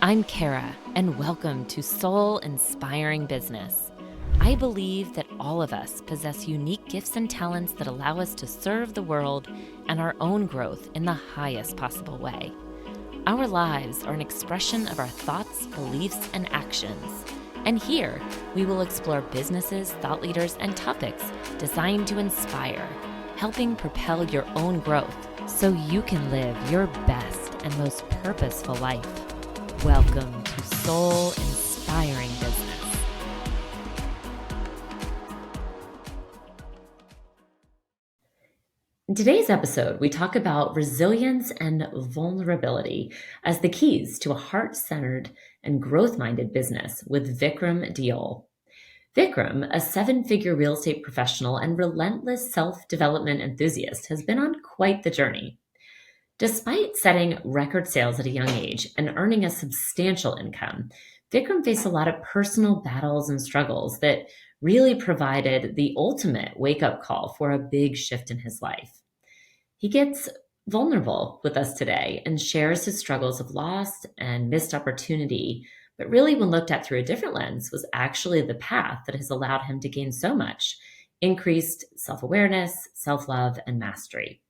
I'm Kara, and welcome to Soul Inspiring Business. I believe that all of us possess unique gifts and talents that allow us to serve the world and our own growth in the highest possible way. Our lives are an expression of our thoughts, beliefs, and actions. And here, we will explore businesses, thought leaders, and topics designed to inspire, helping propel your own growth so you can live your best and most purposeful life. Welcome to Soul Inspiring Business. In today's episode, we talk about resilience and vulnerability as the keys to a heart-centered and growth-minded business with Vikram Deol. Vikram, a seven-figure real estate professional and relentless self-development enthusiast, has been on quite the journey. Despite setting record sales at a young age and earning a substantial income, Vikram faced a lot of personal battles and struggles that really provided the ultimate wake-up call for a big shift in his life. He gets vulnerable with us today and shares his struggles of loss and missed opportunity, but really, when looked at through a different lens, was actually the path that has allowed him to gain so much: increased self-awareness, self-love, and mastery.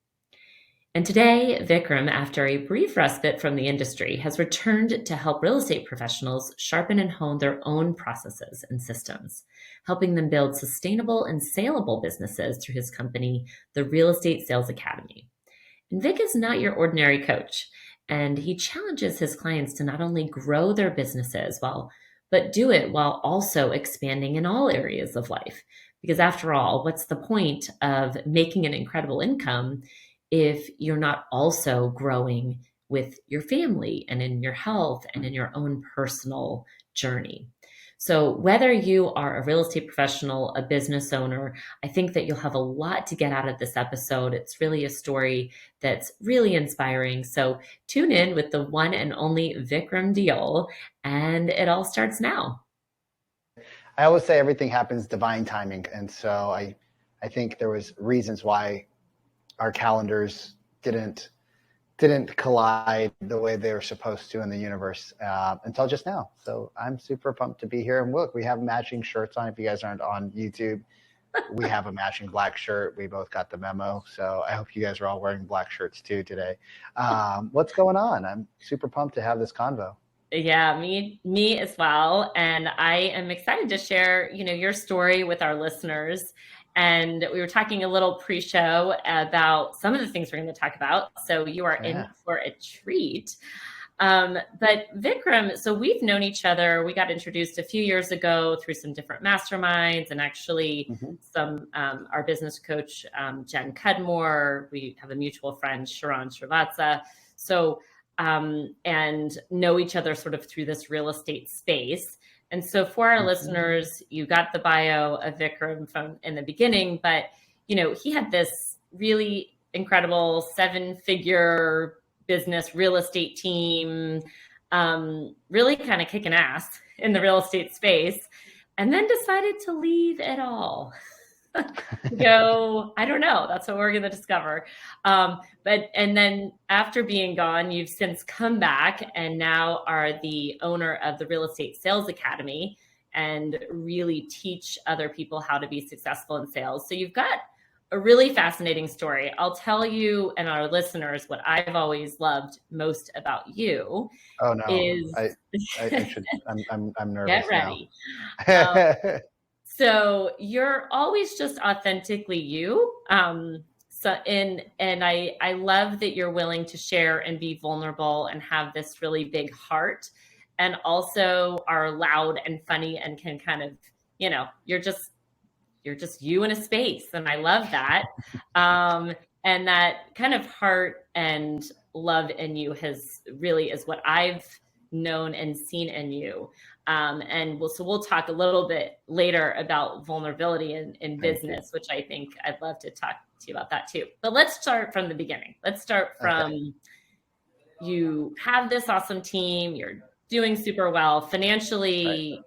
And today, Vikram, after a brief respite from the industry, has returned to help real estate professionals sharpen and hone their own processes and systems, helping them build sustainable and saleable businesses through his company, the Real Estate Sales Academy. And Vic is not your ordinary coach, and he challenges his clients to not only grow their businesses but do it while also expanding in all areas of life. Because after all, what's the point of making an incredible income if you're not also growing with your family and in your health and in your own personal journey? So whether you are a real estate professional, a business owner, I think that you'll have a lot to get out of this episode. It's really a story that's really inspiring. So tune in with the one and only Vikram Deol, and it all starts now. I always say everything happens divine timing. And so I think there was reasons why our calendars didn't collide the way they were supposed to in the universe until just now. So I'm super pumped to be here. And look, we have matching shirts on. If you guys aren't on YouTube, we have a matching black shirt. We both got the memo. So I hope you guys are all wearing black shirts too today. What's going on? I'm super pumped to have this convo. Yeah, me as well. And I am excited to share, your story with our listeners. And we were talking a little pre-show about some of the things we're going to talk about. So you are in for a treat. But Vikram, so we've known each other. We got introduced a few years ago through some different masterminds, and actually some our business coach, Jen Cudmore. We have a mutual friend, Sharon Srivatsa. So and know each other sort of through this real estate space. And so for our listeners, you got the bio of Vikram from in the beginning, but he had this really incredible seven-figure business real estate team, really kind of kicking ass in the real estate space, and then decided to leave it all. Go, I don't know. That's what we're going to discover. And then after being gone, you've since come back and now are the owner of the Real Estate Sales Academy and really teach other people how to be successful in sales. So you've got a really fascinating story. I'll tell you and our listeners what I've always loved most about you. Oh no, is I should. I'm nervous. Get ready. So you're always just authentically you. And I love that you're willing to share and be vulnerable and have this really big heart, and also are loud and funny and can kind of, you're just you in a space. And I love that. And that kind of heart and love in you is what I've known and seen in you. So we'll talk a little bit later about vulnerability in business, which I think I'd love to talk to you about that too. But let's start from the beginning. Let's start from you have this awesome team. You're doing super well financially,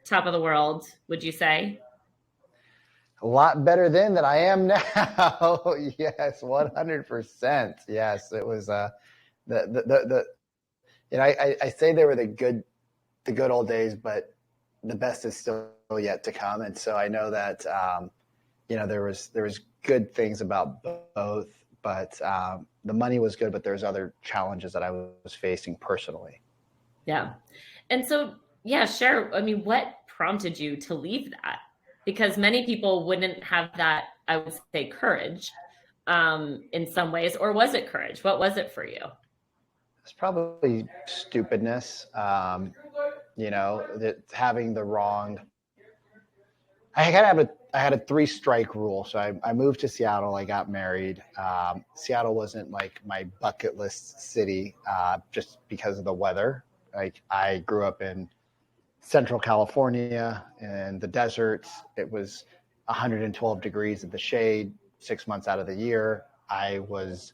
top of the world, would you say? A lot better then than I am now. Yes, 100%. Yes, it was the I say they were the good old days, but the best is still yet to come. And so I know that, there was good things about both, but the money was good, but there's other challenges that I was facing personally. Yeah. And so, yeah, share. I mean, what prompted you to leave that? Because many people wouldn't have that, I would say, courage in some ways. Or was it courage? What was it for you? It's probably stupidness, that having the wrong. I had a three strike rule. So I moved to Seattle. I got married. Seattle wasn't like my bucket list city, just because of the weather. Like I grew up in Central California in the deserts. It was 112 degrees in the shade 6 months out of the year. I wasn't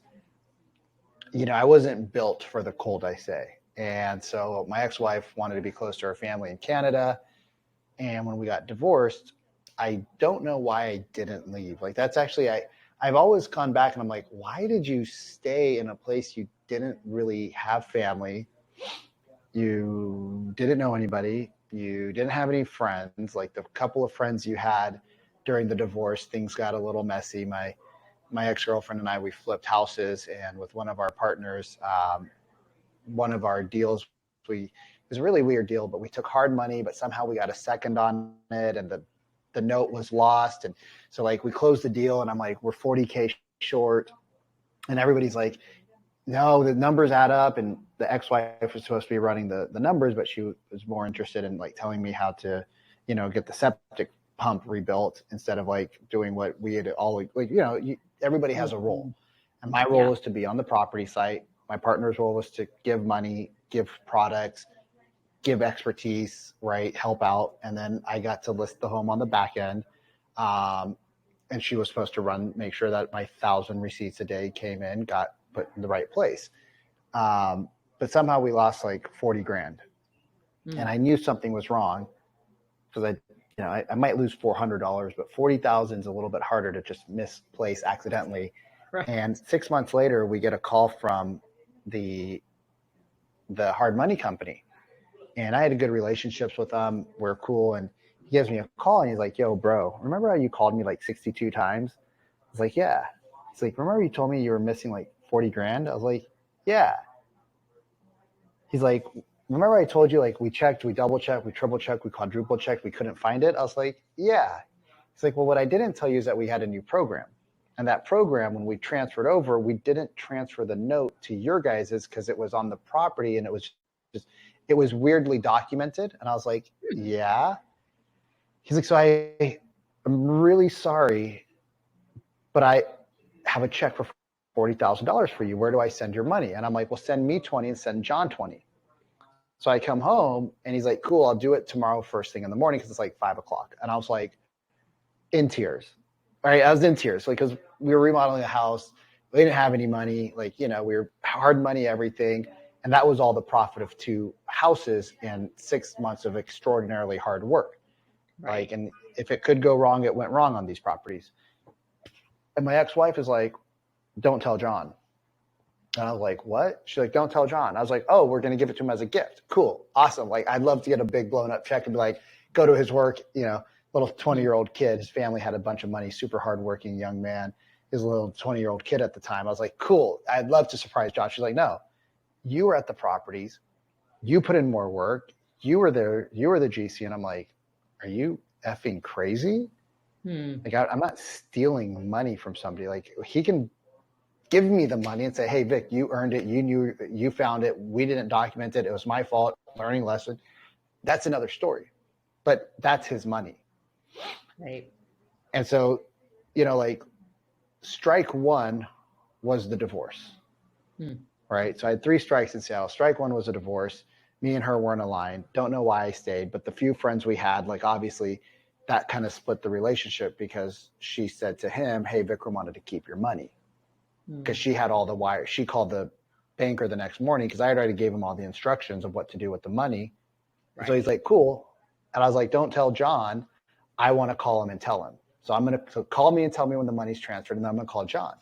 built for the cold, I say. And so my ex-wife wanted to be close to her family in Canada. And when we got divorced, I don't know why I didn't leave. Like that's actually I've always gone back and I'm like, why did you stay in a place you didn't really have family? You didn't know anybody. You didn't have any friends. Like the couple of friends you had during the divorce, things got a little messy. My ex girlfriend and I, we flipped houses, and with one of our partners, one of our deals, we it was a really weird deal, but we took hard money, but somehow we got a second on it, and the note was lost, and so like we closed the deal, and I'm like, we're 40K short, and everybody's like, no, the numbers add up, and the ex-wife was supposed to be running the numbers, but she was more interested in like telling me how to, get the septic pump rebuilt instead of like doing what we had all like, everybody has a role. Mhm. And my role Yeah. was to be on the property site. My partner's role was to give money, give products, give expertise, right, help out. And then I got to list the home on the back end. Um, and she was supposed to make sure that my 1,000 receipts a day came in, got put in the right place. But somehow we lost like 40 grand. And Mm. I knew something was wrong because I might lose $400, but 40,000 is a little bit harder to just misplace accidentally. Right. And 6 months later, we get a call from the hard money company, and I had good relationships with them. We're cool, and he gives me a call, and he's like, "Yo, bro, remember how you called me like 62 times?" I was like, "Yeah." He's like, "Remember you told me you were missing like 40 grand?" I was like, "Yeah." He's like, "Remember I told you like we checked, we double checked, we triple checked, we quadruple checked, we couldn't find it?" I was like, "Yeah." He's like, "Well, what I didn't tell you is that we had a new program. And that program, when we transferred over, we didn't transfer the note to your guys's because it was on the property and it was weirdly documented." And I was like, Hmm. "Yeah." He's like, I'm really sorry, but I have a check for $40,000 for you. Where do I send your money? And I'm like, well, send me 20 and send John 20. So I come home and he's like, cool, I'll do it tomorrow first thing in the morning because it's like 5 o'clock. And I was like, in tears. Right? I was in tears because we were remodeling a house. We didn't have any money. Like, we were hard money, everything. And that was all the profit of two houses and 6 months of extraordinarily hard work. Right. Like, and if it could go wrong, it went wrong on these properties. And my ex-wife is like, don't tell John. And I was like, what? She's like, don't tell John. I was like, oh, we're going to give it to him as a gift. Cool. Awesome. Like, I'd love to get a big blown up check and be like, go to his work, little Mm. 20-year-old kid. His family had a bunch of money, super hardworking young man. His little 20-year-old kid at the time. I was like, cool. I'd love to surprise John. She's like, no, you were at the properties. You put in more work. You were there. You were the GC. And I'm like, are you effing crazy? Hmm. Like, I'm not stealing money from somebody. Like, he can give me the money and say, hey, Vic, you earned it. You knew, you found it. We didn't document it. It was my fault. Learning lesson. That's another story. But that's his money. Right. And so, like strike one was the divorce, Hmm. right? So I had three strikes in Seattle. Strike one was a divorce. Me and her weren't aligned. Don't know why I stayed, but the few friends we had, like obviously that kind of split the relationship because she said to him, hey, Vikram wanted to keep your money because Hmm. she had all the wires. She called the banker the next morning because I had already gave him all the instructions of what to do with the money. And so he's Right. like, cool. And I was like, don't tell John. I want to call him and tell him. So I'm going to call me and tell me when the money's transferred, and then I'm going to call John.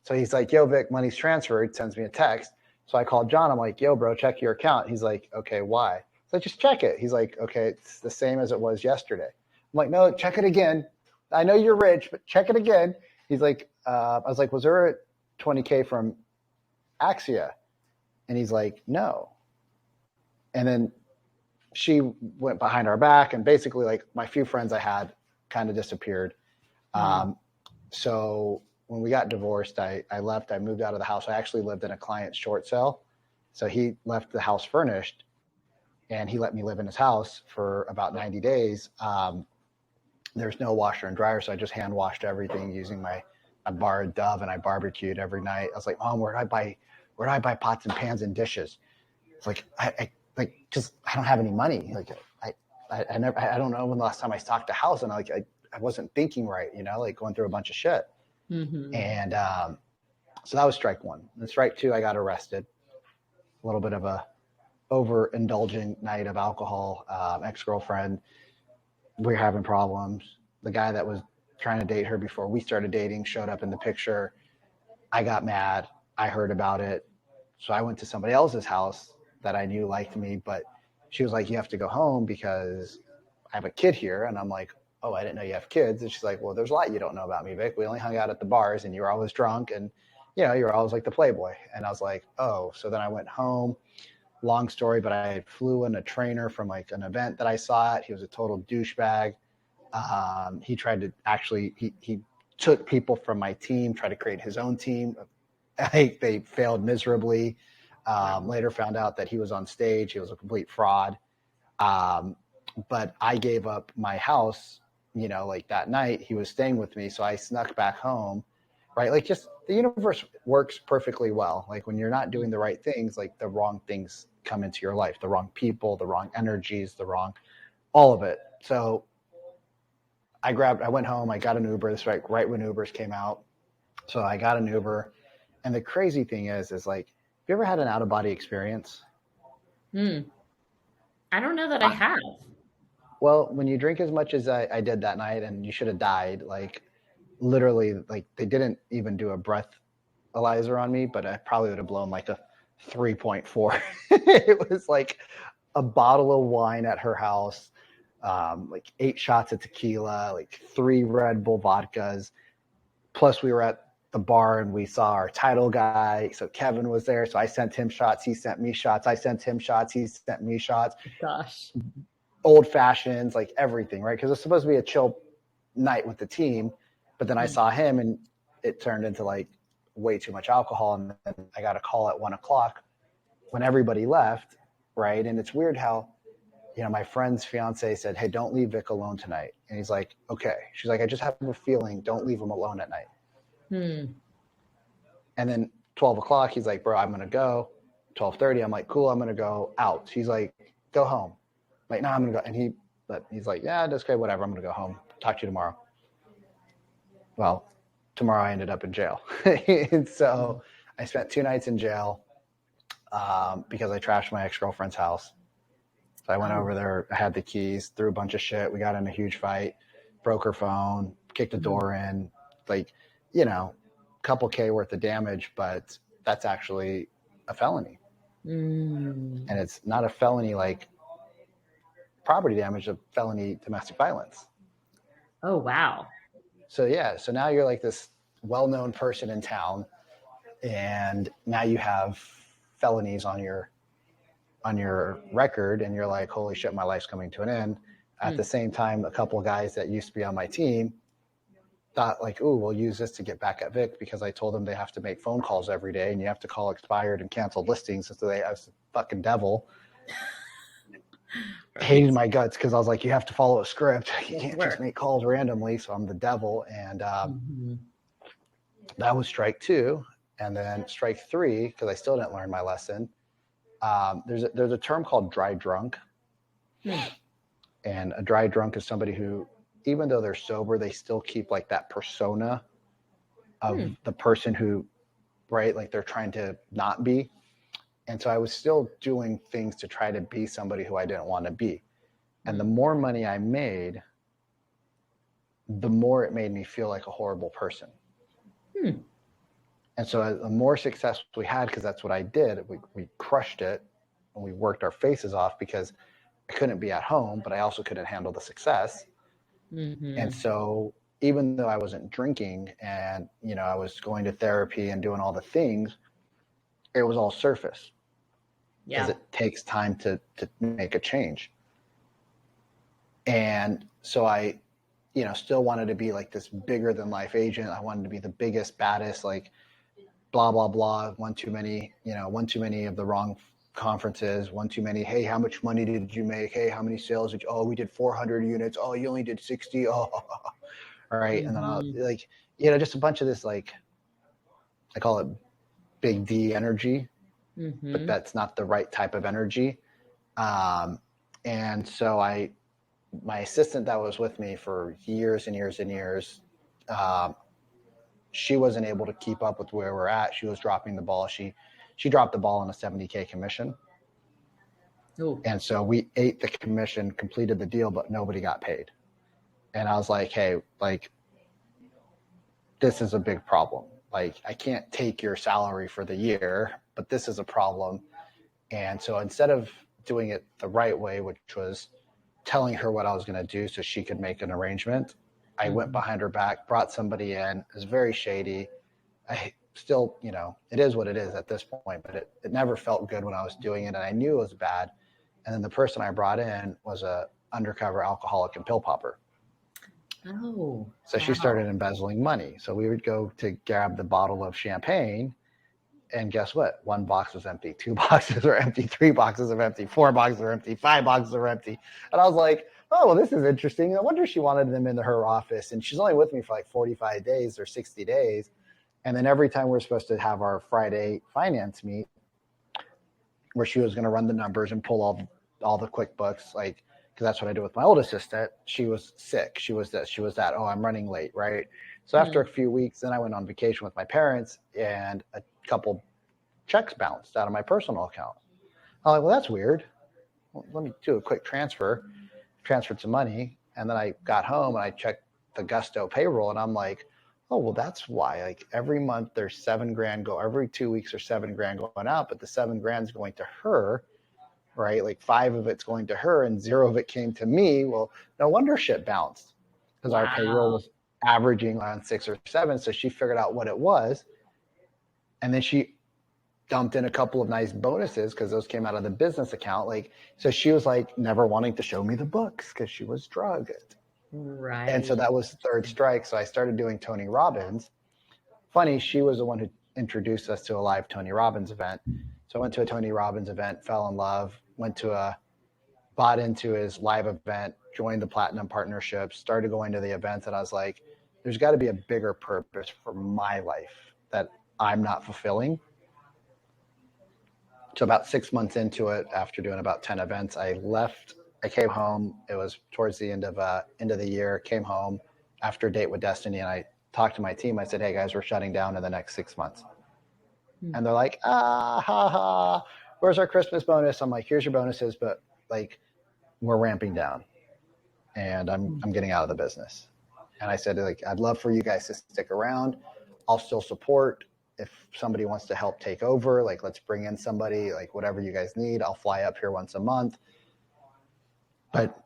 So he's like, yo, Vic, money's transferred. Sends me a text. So I called John. I'm like, yo, bro, check your account. He's like, okay, why? So I just check it. He's like, okay, it's the same as it was yesterday. I'm like, no, check it again. I know you're rich, but check it again. He's like, I was like, was there a 20K from Axia? And he's like, no. And then she went behind our back, and basically, like, my few friends I had kind of disappeared. Mm. Um, so when we got divorced, I left. I moved out of the house. I actually lived in a client's short sale. So he left the house furnished, and he let me live in his house for about 90 days. There's no washer and dryer, so I just hand washed everything using I borrowed Dove, and I barbecued every night. I was like, Mom, where do I buy pots and pans and dishes? It's like I don't have any money. Like I don't know when the last time I stocked a house, and I wasn't thinking right, like going through a bunch of shit. Mm-hmm. And so that was strike one. And strike two, I got arrested. A little bit of a overindulgent night of alcohol. Ex-girlfriend, we were having problems. The guy that was trying to date her before we started dating showed up in the picture. I got mad. I heard about it. So I went to somebody else's house that I knew liked me, but she was like, you have to go home because I have a kid here. And I'm like, oh, I didn't know you have kids. And she's like, well, there's a lot you don't know about me, Vic. We only hung out at the bars, and you were always drunk, and you were always like the playboy. And I was like, oh. So then I went home. Long story, but I flew in a trainer from like an event that I saw at. He was a total douchebag. He tried to actually he took people from my team, tried to create his own team. They failed miserably. Wow. Later found out that he was on stage. He was a complete fraud. Um, but I gave up my house, like that night. He was staying with me, so I snuck back home, right? Like, just the universe works perfectly well. Like, when you're not doing the right things, like, the wrong things come into your life, the wrong people, the wrong energies, all of it. So I went home, I got an Uber. This was right when Ubers came out. So I got an Uber. And the crazy thing is like, have you ever had an out of body experience? Hmm. I don't know that I have. Well, when you drink as much as I did that night, and you should have died, like, literally, like, they didn't even do a breathalyzer on me, but I probably would have blown like a 3.4. It was like a bottle of wine at her house, like 8 shots of tequila, like 3 Red Bull vodkas. Plus, we were at the bar and we saw our title guy. So Kevin was there. So I sent him shots. He sent me shots. I sent him shots. He sent me shots. Gosh. Old fashions, like everything, right? Because it's supposed to be a chill night with the team. But then I Hmm. saw him, and it turned into like way too much alcohol. And then I got a call at 1 o'clock when everybody left, right? And it's weird how, my friend's fiance said, hey, don't leave Vic alone tonight. And he's like, okay. She's like, I just have a feeling, don't leave him alone at night. Hmm. And then 12 o'clock, he's like, bro, I'm going to go. 12:30, I'm like, cool, I'm going to go out. He's like, go home. I'm like, no, I'm going to go. And he's like, yeah, that's okay, whatever. I'm going to go home. Talk to you tomorrow. Well, tomorrow I ended up in jail. And so I spent 2 nights in jail because I trashed my ex-girlfriend's house. So I went Oh. over there, I had the keys, threw a bunch of shit. We got in a huge fight, broke her phone, kicked the Hmm. door in, like, couple K worth of damage, but that's actually a felony. Mm. And it's not a felony like property damage, a felony domestic violence. Oh, wow. So yeah, so now you're like this well-known person in town, and now you have felonies on your record, and you're like, holy shit, my life's coming to an end. At Hmm. the same time, a couple of guys that used to be on my team thought like, ooh, we'll use this to get back at Vic because I told them they have to make phone calls every day, and you have to call expired and canceled listings. So I was the fucking devil. Right. Hated my guts because I was like, you have to follow a script. You Yes, can't just work. make calls randomly. So I'm the devil. And Hmm. that was strike two. And then strike three, because I still didn't learn my lesson. There's a term called dry drunk. Hmm. And a dry drunk is somebody who, even though they're sober, they still keep like that persona of Hmm. the person who, right, like they're trying to not be. And so I was still doing things to try to be somebody who I didn't want to be. And the Hmm. more money I made, the more it made me feel like a horrible person. Hmm. And so the more success we had, because that's what I did, we crushed it and we worked our faces off because I couldn't be at home, but I also couldn't handle the success. And Mm-hmm. so even though I wasn't drinking and, I was going to therapy and doing all the things, it was all surface because Yeah. it takes time to make a change. And so I, still wanted to be like this bigger than life agent. I wanted to be the biggest, baddest, like blah, blah, blah. One too many of the wrong conferences, one too many. Hey, how much money did you make? Hey, how many sales did you? Oh, we did 400 units. Oh, you only did 60. Oh, all right. And then I'll Mm-hmm. like, just a bunch of this, like, I call it big D energy, but Mm-hmm. that's not the right type of energy. Um, and so my assistant that was with me for years and years and years, um, she wasn't able to keep up with where we're at. She was dropping the ball. She dropped the ball on a 70K commission. Oh, And so we ate the commission, completed the deal, but nobody got paid. And I was like, hey, like, this is a big problem. Like, I can't take your salary for the year, but this is a problem. And so instead of doing it the right way, which was telling her what I was going to do so she could make an arrangement, I went mm-hmm. behind her back, brought somebody in. It was very shady. I still, it is what it is at this point, but it never felt good when I was doing it. And I knew it was bad. And then the person I brought in was a undercover alcoholic and pill popper. Oh, So she started wow. embezzling money. So we would go to grab the bottle of champagne, and guess what? One box was empty, two boxes are empty, three boxes are empty, four boxes are empty, five boxes are empty. And I was like, oh, well, this is interesting. I wonder if she wanted them into her office. And she's only with me for like 45 days or 60 days. And then every time we're supposed to have our Friday finance meet, where she was going to run the numbers and pull all the QuickBooks, like, because that's what I do with my old assistant. She was sick. She was this. She was that. Oh, I'm running late, right? So after a Mm. few weeks, then I went on vacation with my parents, and a couple checks bounced out of my personal account. I'm like, well, that's weird. Well, let me do a quick transferred some money, and then I got home and I checked the Gusto payroll, and I'm like, oh, well, that's why. Like every month there's 7 grand every 2 weeks there's 7 grand going out, but the 7 grand's going to her, right? Like five of it's going to her and zero of it came to me. Well, no wonder shit bounced because our payroll Wow. was averaging around 6 or 7. So she figured out what it was, and then she dumped in a couple of nice bonuses because those came out of the business account. Like, so she was like never wanting to show me the books because she was drugged. And so Right. that was third strike. So I started doing Tony Robbins. Funny, she was the one who introduced us to a live Tony Robbins event. So I went to a Tony Robbins event, fell in love, bought into his live event, joined the Platinum Partnership, started going to the events, and I was like, there's got to be a bigger purpose for my life that I'm not fulfilling. So about 6 months into it, after doing about 10 events, I left. I came home. It was towards the end of the year. Came home after a date with Destiny, and I talked to my team. I said, "Hey guys, we're shutting down in the next 6 months." Mm. And they're like, "Ah, ha, ha. Where's our Christmas bonus?" I'm like, "Here's your bonuses, but like we're ramping down, and I'm getting out of the business." And I said, like, I'd love for you guys to stick around. I'll still support if somebody wants to help take over. Like, let's bring in somebody, like, whatever you guys need. I'll fly up here once a month. But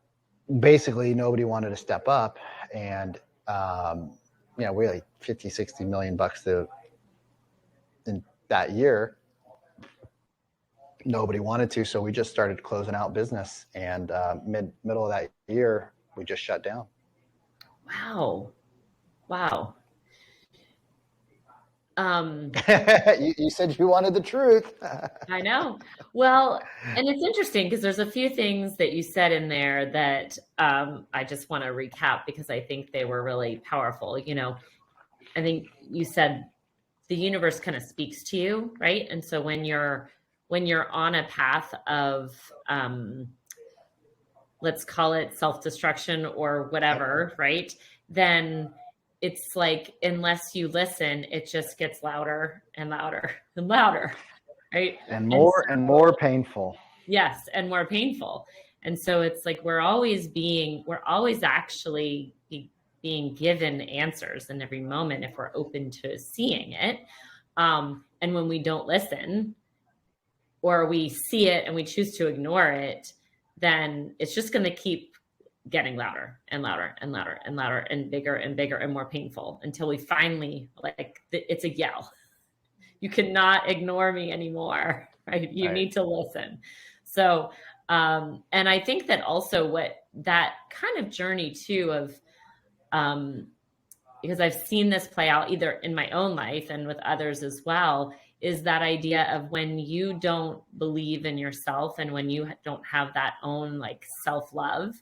basically, nobody wanted to step up. And, we like 50, 60 million bucks in that year. Nobody wanted to. So we just started closing out business. And middle of that year, we just shut down. Wow. Wow. Um, You said you wanted the truth. I know. Well, and it's interesting because there's a few things that you said in there that I just want to recap because I think they were really powerful. I think you said the universe kind of speaks to you, right? And so when you're on a path of let's call it self-destruction or Yep. whatever, right? Then it's like unless you listen, it just gets louder and louder and louder, right? And And more painful. yes, and more painful. And so it's like we're always actually being given answers in every moment if we're open to seeing it. And when we don't listen, or we see it and we choose to ignore it, then it's just going to keep getting louder and louder and louder and louder and bigger and more painful until we finally, like, it's a yell. You cannot ignore me anymore, right? You Right. need to listen. So, and I think that also what that kind of journey too of, because I've seen this play out either in my own life and with others as well, is that idea of when you don't believe in yourself and when you don't have that own like self love,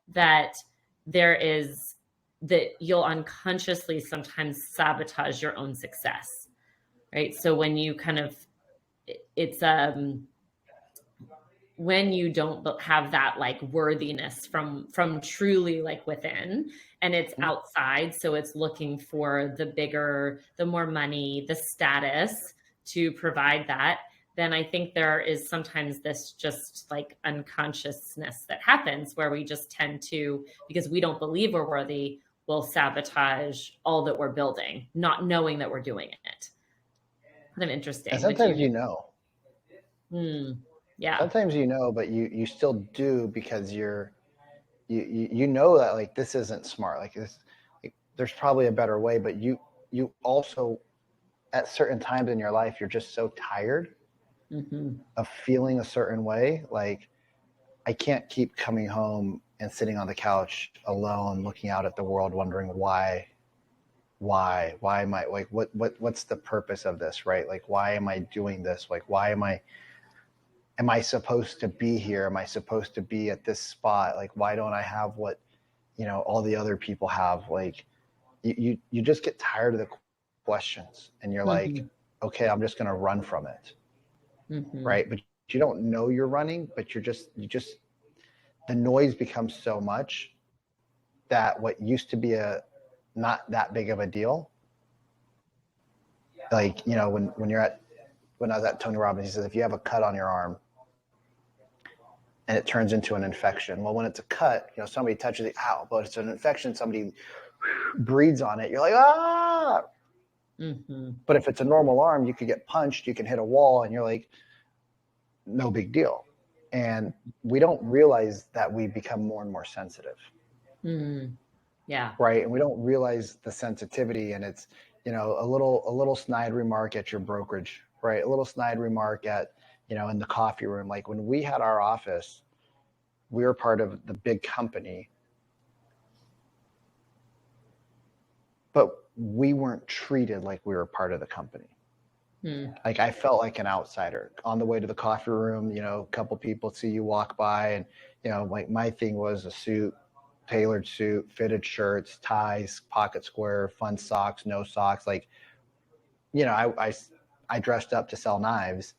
that there is that you'll unconsciously sometimes sabotage your own success, right? So when you kind of, it's when you don't have that like worthiness from truly like within, and it's outside, so it's looking for the bigger, the more money, the status to provide that, then I think there is sometimes this just like unconsciousness that happens where we just tend to, because we don't believe we're worthy, will sabotage all that we're building, not knowing that we're doing it. Kind of And interesting. Would sometimes you? you know. Hmm. Yeah. Sometimes you know, but you still do because you know that like this isn't smart. Like this, like, there's probably a better way, but you also at certain times in your life you're just so tired Mm-hmm. of feeling a certain way. Like I can't keep coming home and sitting on the couch alone, looking out at the world, wondering why am I like what's the purpose of this, right? Like why am I doing this? Like why am I supposed to be here? Am I supposed to be at this spot? Like why don't I have what all the other people have? Like you just get tired of the questions and you're like, Mm-hmm. okay, I'm just gonna run from it, Mm-hmm. right? But you don't know you're running, but you just the noise becomes so much that what used to be a not that big of a deal, like when I was at Tony Robbins, he says if you have a cut on your arm and it turns into an infection, well, when it's a cut, somebody touches it, ow, but it's an infection, somebody breathes on it, you're like, ah. Mm-hmm. But if it's a normal arm, you could get punched, you can hit a wall, and you're like, no big deal. And we don't realize that we become more and more sensitive, Mm-hmm. Yeah. right? And we don't realize the sensitivity, and it's a little snide remark at your brokerage, right? A little snide remark at in the coffee room. Like when we had our office, we were part of the big company, but we weren't treated like we were part of the company. Mm-hmm. Like I felt like an outsider on the way to the coffee room. A couple people see you walk by, and like my thing was a suit, tailored suit, fitted shirts, ties, pocket square, fun socks, no socks. Like I dressed up to sell knives.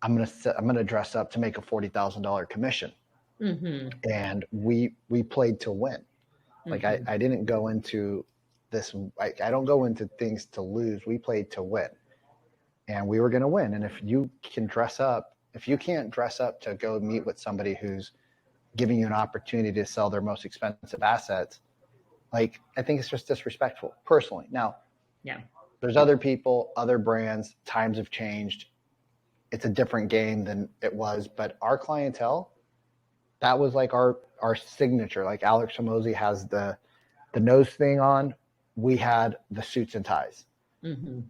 I'm gonna dress up to make a $40,000 commission, Mm-hmm. and we played to win. Like I, Mm-hmm. I didn't go into this. I don't go into things to lose. We played to win, and we were going to win. And if you can't dress up to go meet with somebody who's giving you an opportunity to sell their most expensive assets, like I think it's just disrespectful personally. Now, Yeah. there's other people, other brands, times have changed. It's a different game than it was, but our clientele, that was like our signature. Like Alex Hormozy has the nose thing on, we had the suits and ties. Mm-hmm.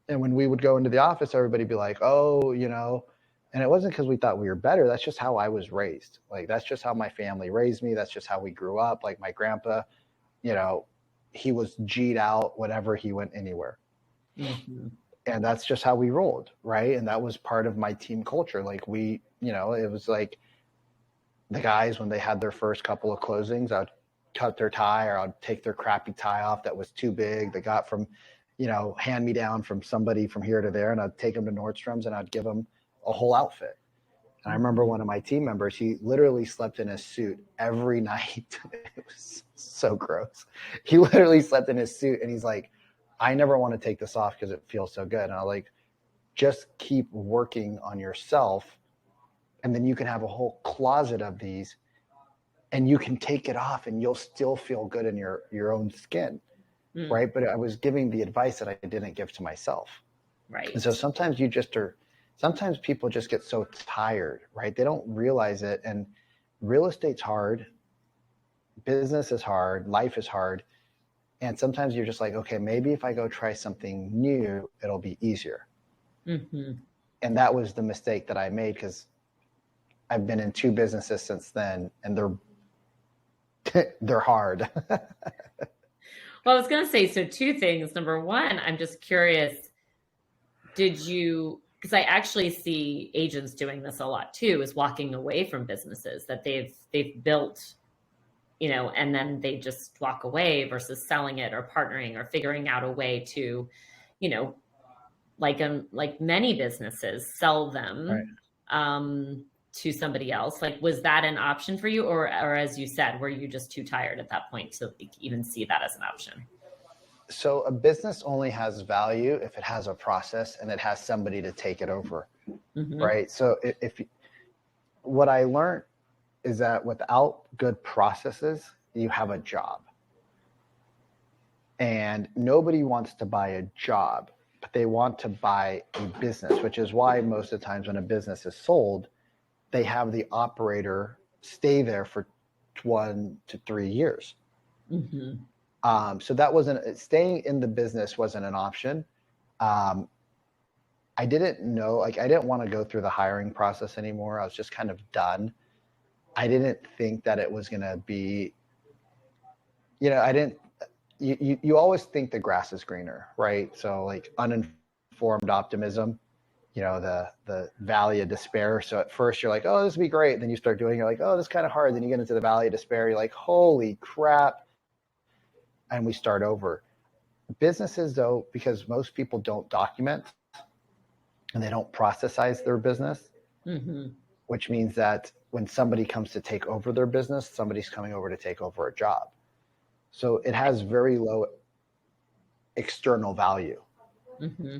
And when we would go into the office, everybody would be like, oh, and it wasn't because we thought we were better. That's just how I was raised. Like, that's just how my family raised me. That's just how we grew up. Like my grandpa, you know, he was G'd out whenever he went anywhere. Mm-hmm. And that's just how we rolled. Right. And that was part of my team culture. Like it was like the guys, when they had their first couple of closings, I'd cut their tie, or I'd take their crappy tie off that was too big. They got from, hand me down from somebody from here to there. And I'd take them to Nordstrom's and I'd give them a whole outfit. And I remember Mm-hmm. one of my team members, he literally slept in his suit every night. It was so gross. He literally slept in his suit, and he's like, I never want to take this off because it feels so good. And I was like, just keep working on yourself, and then you can have a whole closet of these, and you can take it off and you'll still feel good in your own skin. Mm-hmm. Right. But I was giving the advice that I didn't give to myself. And so Right. sometimes people just get so tired, right? They don't realize it. And real estate's hard, business is hard, life is hard. And sometimes you're just like, okay, maybe if I go try something new, it'll be easier. Hmm. And that was the mistake that I made because I've been in two businesses since then, and they're hard. Well, I was going to say, so two things. Number one, I'm just curious, did you, because I actually see agents doing this a lot too, is walking away from businesses that they've built, and then they just walk away versus selling it or partnering or figuring out a way to, you know, like many businesses, sell Right. them to somebody else. Like, was that an option for you, or as you said, were you just too tired at that point to even see that as an option? So a business only has value if it has a process and it has somebody to take it over, Hmm. right? So if what I learned is that without good processes, you have a job. And nobody wants to buy a job, but they want to buy a business, which is why most of the times when a business is sold, they have the operator stay there for 1 to 3 years. Hmm. So that wasn't staying in the business wasn't an option. Um, I didn't know, like, I didn't want to go through the hiring process anymore. I was just kind of done. I didn't think that it was going to be, I didn't, you always think the grass is greener, right? So like uninformed optimism, the valley of despair. So at first you're like, oh, this would be great. Then you start doing, you're like, oh, this is kind of hard. Then you get into the valley of despair. You're like, holy crap. And we start over. Businesses, though, because most people don't document and they don't processize their business, Hmm. which means that when somebody comes to take over their business, somebody's coming over to take over a job. So it has very low external value. Hmm.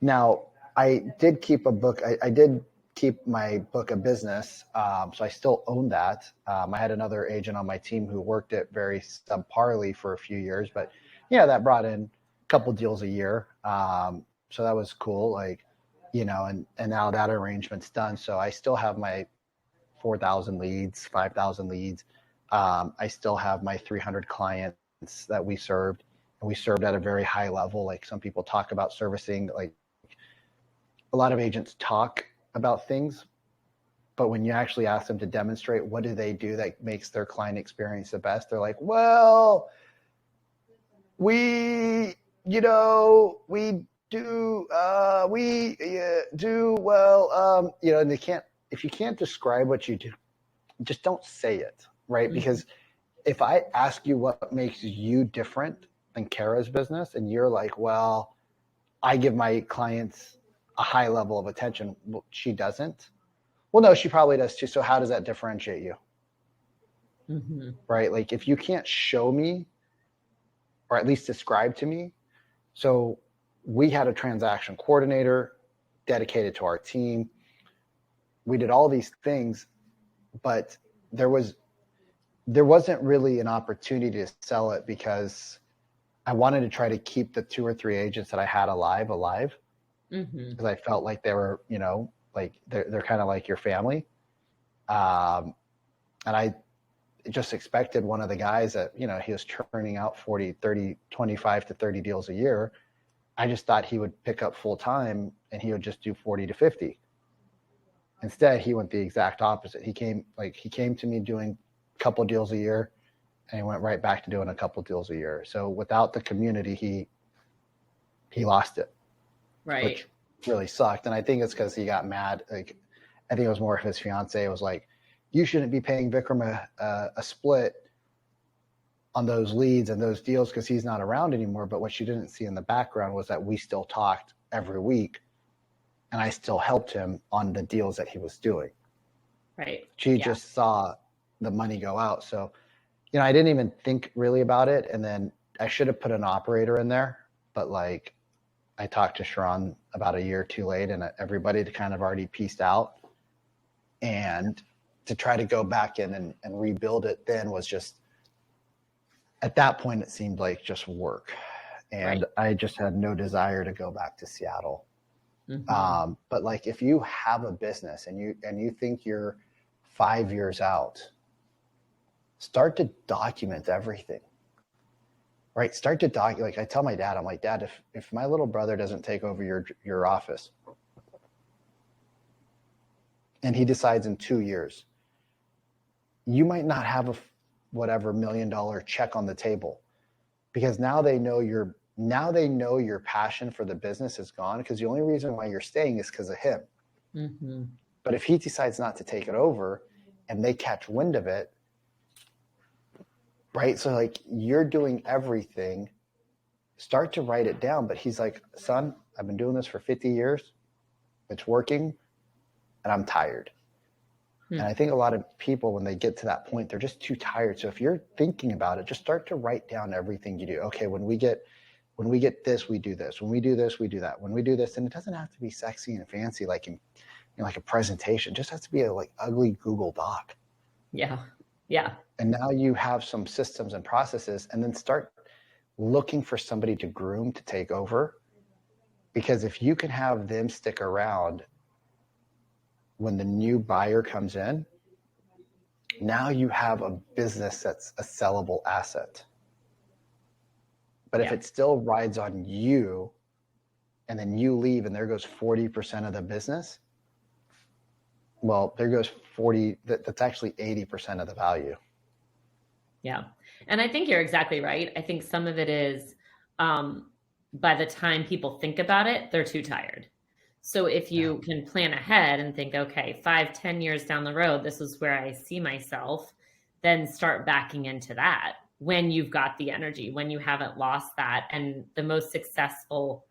Now, I did keep a book. I did keep my book of business, so I still own that. I had another agent on my team who worked it very subparly for a few years, but yeah, that brought in a couple deals a year. So that was cool. Like, and now that arrangement's done. So I still have my 4,000 leads, 5,000 leads. I still have my 300 clients that we served, and we served at a very high level. Like some people talk about servicing, like a lot of agents talk about things, but when you actually ask them to demonstrate what do they do that makes their client experience the best, they're like, well, we, we do well, and they can't, if you can't describe what you do, just don't say it, right? Hmm. Because if I ask you what makes you different than Kara's business, and you're like, well, I give my clients a high level of attention. Well, she doesn't. Well, no, she probably does too. So how does that differentiate you? Hmm. Right? Like if you can't show me or at least describe to me. So we had a transaction coordinator dedicated to our team. We did all these things, but there was there wasn't really an opportunity to sell it because I wanted to try to keep the two or three agents that I had alive Hmm. because I felt like they were, like they're kind of like your family. Um, and I just expected one of the guys that, he was turning out 40, 30, 25 to 30 deals a year. I just thought he would pick up full time and he would just do 40 to 50. Instead, he went the exact opposite. He came to me doing a couple deals a year and he went right back to doing a couple deals a year. So without the community, he lost it, Right. which really sucked. And I think it's because he got mad. Like, I think it was more his fiance was like, you shouldn't be paying Vikram a split on those leads and those deals because he's not around anymore. But what she didn't see in the background was that we still talked every week and I still helped him on the deals that he was doing. Right. She Yeah. just saw the money go out. So, I didn't even think really about it. And then I should have put an operator in there, but like I talked to Sharon about a year too late and everybody kind of already pieced out. And to try to go back in and rebuild it then was just, at that point, it seemed like just work. and Right. I just had no desire to go back to Seattle. Hmm. But like, if you have a business and you think you're 5 years out, start to document everything. Right? Start to document. Like I tell my dad, I'm like, Dad, if my little brother doesn't take over your office, and he decides in 2 years, you might not have a whatever $1 million check on the table, because now they know your passion for the business is gone, because the only reason why you're staying is because of him. Hmm. But if he decides not to take it over and they catch wind of it, right? So like, you're doing everything, start to write it down. But he's like, son, I've been doing this for 50 years. It's working, and I'm tired. And I Hmm. think a lot of people, when they get to that point, they're just too tired. So if you're thinking about it, just start to write down everything you do. Okay, when we get this, we do this. When we do this, we do that. When we do this, and it doesn't have to be sexy and fancy like like a presentation. It just has to be a like ugly Google Doc. Yeah. Yeah. And now you have some systems and processes, and then start looking for somebody to groom to take over. Because if you can have them stick around when the new buyer comes in, now you have a business that's a sellable asset. But if Yeah. it still rides on you, and then you leave and there goes 40% of the business, well, there goes 40, that's actually 80% of the value. Yeah. And I think you're exactly right. I think some of it is um, by the time people think about it, they're too tired. So if Yeah. you can plan ahead and think, okay, 5, 10 years down the road, this is where I see myself, then start backing into that when you've got the energy, when you haven't lost that. And the most successful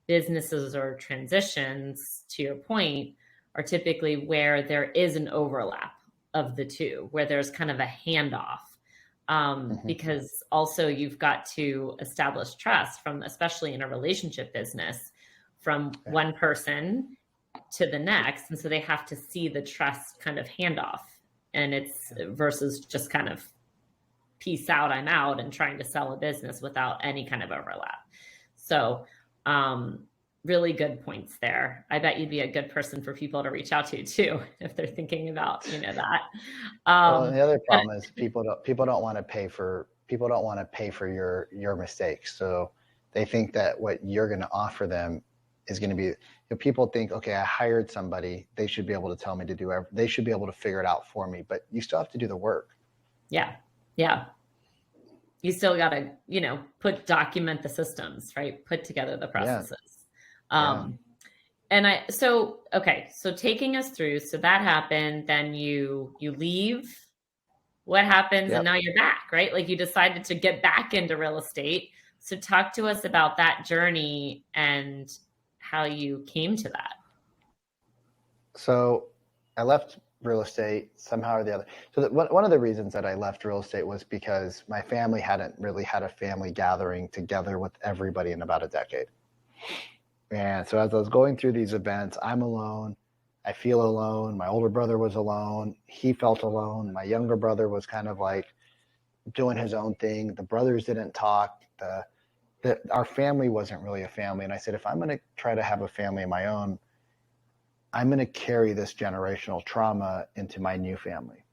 businesses or transitions, to your point, are typically where there is an overlap of the two, where there's kind of a handoff. Mm-hmm. Because also you've got to establish trust from, especially in a relationship business, from Yeah. one person to the next. And so they have to see the trust kind of handoff. And it's versus just kind of peace out, I'm out, and trying to sell a business without any kind of overlap. So, um, really good points there. I bet you'd be a good person for people to reach out to too, if they're thinking about, that. Well, and Um, the other but problem is people don't want to pay for your mistakes. So they think that what you're going to offer them is going to be, people think, okay, I hired somebody, they should be able to tell me to do they should be able to figure it out for me, but you still have to do the work. yeah, yeah, you still got to, document the systems, right? Put together the Yeah. processes. Yeah. Um, so taking us through, so that happened, then you leave. What happens? And Yep. now you're back, right? Like you decided to get back into real estate. So talk to us about that journey and how you came to that. So I left real estate somehow or the other. So one of the reasons that I left real estate was because my family hadn't really had a family gathering together with everybody in about a decade. And so as I was going through these events, I'm alone. I feel alone. My older brother was alone. He felt alone. My younger brother was kind of like doing his own thing. The brothers didn't talk. Our family wasn't really a family. And I said, if I'm going to try to have a family of my own, I'm going to carry this generational trauma into my new family.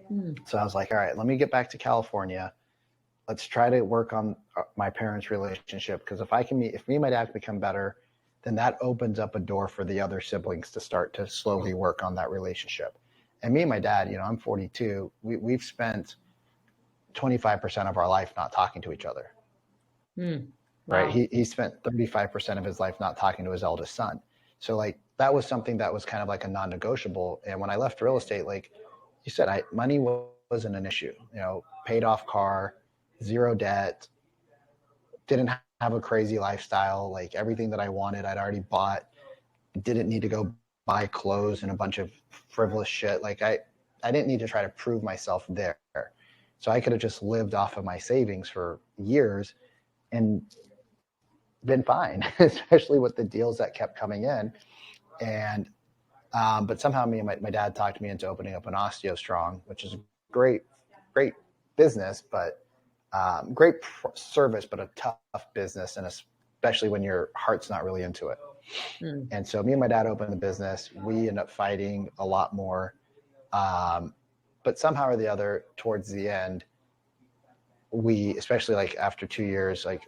Hmm. So I was like, all right, let me get back to California. Let's try to work on my parents' relationship. Because if me and my dad become better, then that opens up a door for the other siblings to start to slowly work on that relationship. And me and my dad, I'm 42. We've spent 25% of our life not talking to each other. Hmm. Right? Wow. He spent 35% of his life not talking to his eldest son. So like, that was something that was kind of like a non-negotiable. And when I left real estate, like you said, money wasn't an issue. Paid off car, zero debt, didn't have a crazy lifestyle. Like, everything that I wanted, I'd already bought. Didn't need to go buy clothes and a bunch of frivolous shit. Like, I didn't need to try to prove myself there. So I could have just lived off of my savings for years and been fine, especially with the deals that kept coming in. And but somehow me and my dad talked me into opening up an Osteo Strong, which is a great business, but great service, but a tough business, and especially when your heart's not really into it. Mm. And so me and my dad opened the business. We end up fighting a lot more. But somehow or the other, towards the end, we, especially like after 2 years, like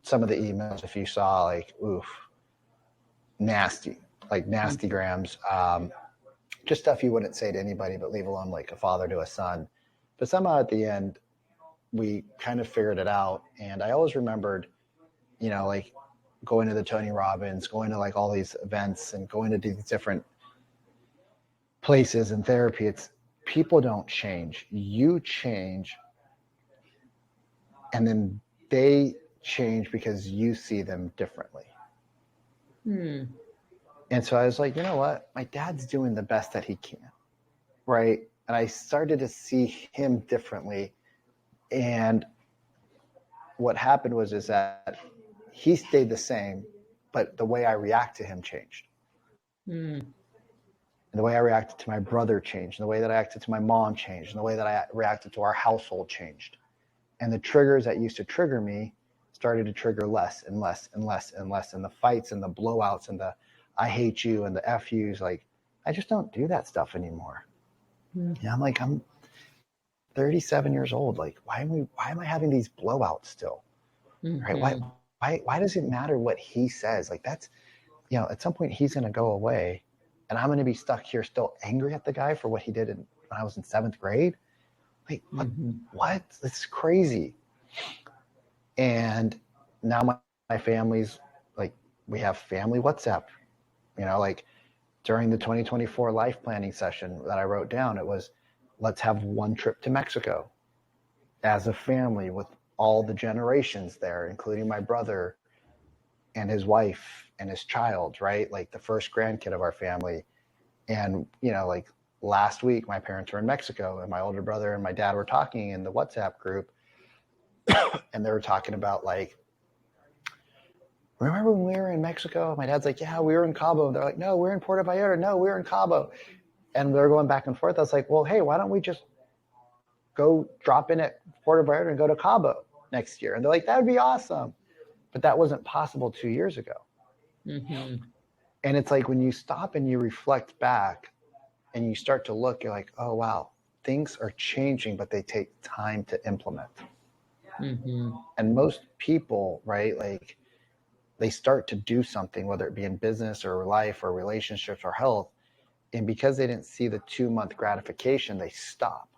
some of the emails, if you saw, like, oof, nasty, like Mm. nasty grams, just stuff you wouldn't say to anybody, but leave alone like a father to a son. But somehow at the end, we kind of figured it out. And I always remembered, like going to the Tony Robbins, going to like all these events and going to these different places in therapy. It's people don't change. You change, and then they change because you see them differently. Mm. And so I was like, you know what? My dad's doing the best that he can, right? And I started to see him differently. And what happened is that he stayed the same, but the way I react to him changed. Mm. And the way I reacted to my brother changed. And the way that I acted to my mom changed. And the way that I reacted to our household changed. And the triggers that used to trigger me started to trigger less and less and less and less. And the fights and the blowouts and the I hate you and the F yous, like, I just don't do that stuff anymore. Mm. Yeah, I'm 37 years old. Like, why am I having these blowouts still? Right? Mm-hmm. Why does it matter what he says? Like, that's, at some point he's going to go away, and I'm going to be stuck here still angry at the guy for what he did when I was in 7th grade. Like, Mm-hmm. what? It's crazy. And now my family's like, we have family WhatsApp, like during the 2024 life planning session that I wrote down, it was, let's have one trip to Mexico as a family with all the generations there, including my brother and his wife and his child, right? Like the first grandkid of our family. And, like last week, my parents were in Mexico, and my older brother and my dad were talking in the WhatsApp group. And they were talking about, like, remember when we were in Mexico? My dad's like, yeah, we were in Cabo. They're like, no, we're in Puerto Vallarta. No, we're in Cabo. And they're going back and forth. I was like, well, hey, why don't we just go drop in at Puerto Vallarta and go to Cabo next year? And they're like, that would be awesome. But that wasn't possible 2 years ago. Mm-hmm. And it's like when you stop and you reflect back and you start to look, you're like, oh, wow, things are changing, but they take time to implement. Mm-hmm. And most people, right, like they start to do something, whether it be in business or life or relationships or health. And because they didn't see the 2-month gratification, they stop.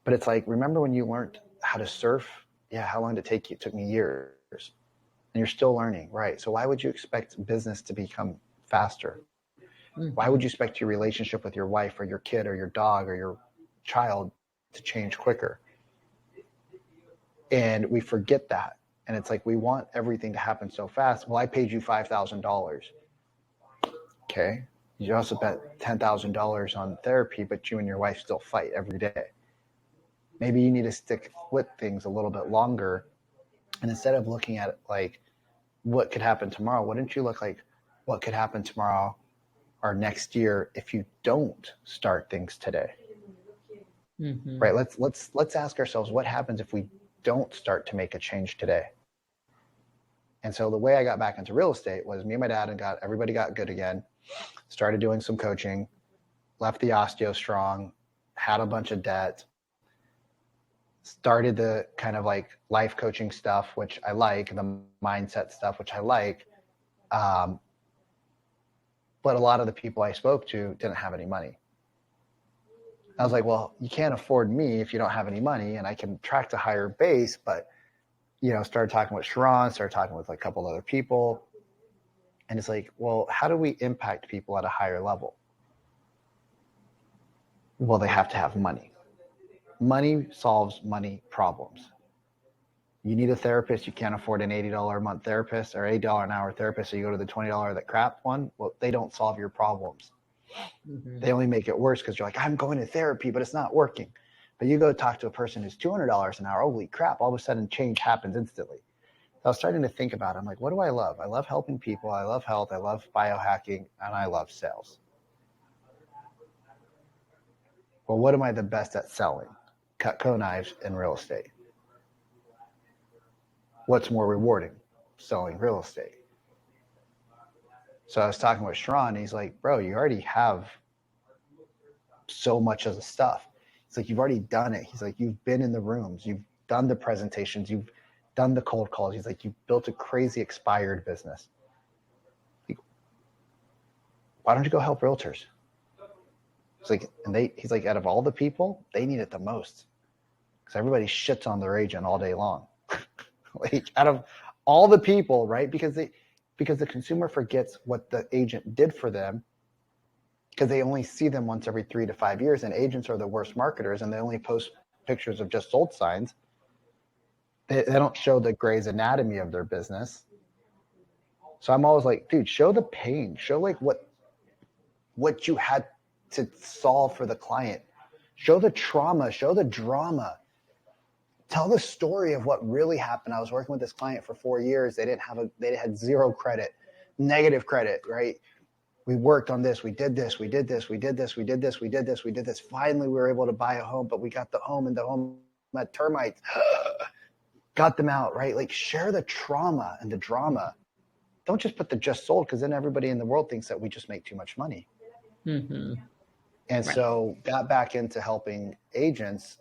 But it's like, remember when you learned how to surf? Yeah, how long did it take you? It took me years. And you're still learning, right? So why would you expect business to become faster? Mm-hmm. Why would you expect your relationship with your wife or your kid or your dog or your child to change quicker? And we forget that. And it's like, we want everything to happen so fast. Well, I paid you $5,000. Okay. You also bet $10,000 on therapy, but you and your wife still fight every day. Maybe you need to stick with things a little bit longer. And instead of looking at it like, what could happen tomorrow, wouldn't you look like, what could happen tomorrow or next year if you don't start things today? Mm-hmm. Right? Let's ask ourselves, what happens if we don't start to make a change today? And so the way I got back into real estate was me and my dad and everybody got good again, started doing some coaching, left the osteo strong, had a bunch of debt, started the kind of like life coaching stuff, which I like, the mindset stuff, which I like. But a lot of the people I spoke to didn't have any money. I was like, well, you can't afford me if you don't have any money, and I can attract a higher base. But, started talking with Sharon, started talking with like a couple other people. And it's like, well, how do we impact people at a higher level? Well, they have to have money. Money solves money problems. You need a therapist. You can't afford an $80 a month therapist or $8 an hour therapist. So you go to the $20 that crap one. Well, they don't solve your problems. Mm-hmm. They only make it worse because you're like, I'm going to therapy, but it's not working. But you go talk to a person who's $200 an hour. Holy crap. All of a sudden change happens instantly. So I was starting to think about it. I'm like, what do I love? I love helping people. I love health. I love biohacking, and I love sales. Well, what am I the best at selling? Cutco knives in real estate. What's more rewarding? Selling real estate. So I was talking with Sharon. He's like, bro, you already have so much of the stuff. It's like, you've already done it. He's like, you've been in the rooms, you've done the presentations, you've done the cold calls. He's like, you've built a crazy expired business. Like, why don't you go help realtors? It's like, he's like, out of all the people, they need it the most because everybody shits on their agent all day long. Like, out of all the people, right? Because the consumer forgets what the agent did for them because they only see them once every 3 to 5 years, and agents are the worst marketers, and they only post pictures of just sold signs. They don't show the Grey's Anatomy of their business. So I'm always like, dude, show the pain, show like what you had to solve for the client, show the trauma, show the drama, tell the story of what really happened. I was working with this client for 4 years. They had zero credit, negative credit, right? We worked on this. We did this. We did this. We did this. We did this. We did this. We did this. Finally, we were able to buy a home, but we got the home, and the home had termites. Got them out, right? Like, share the trauma and the drama. Don't just put the just sold, because then everybody in the world thinks that we just make too much money. Mm-hmm. And right. So got back into helping agents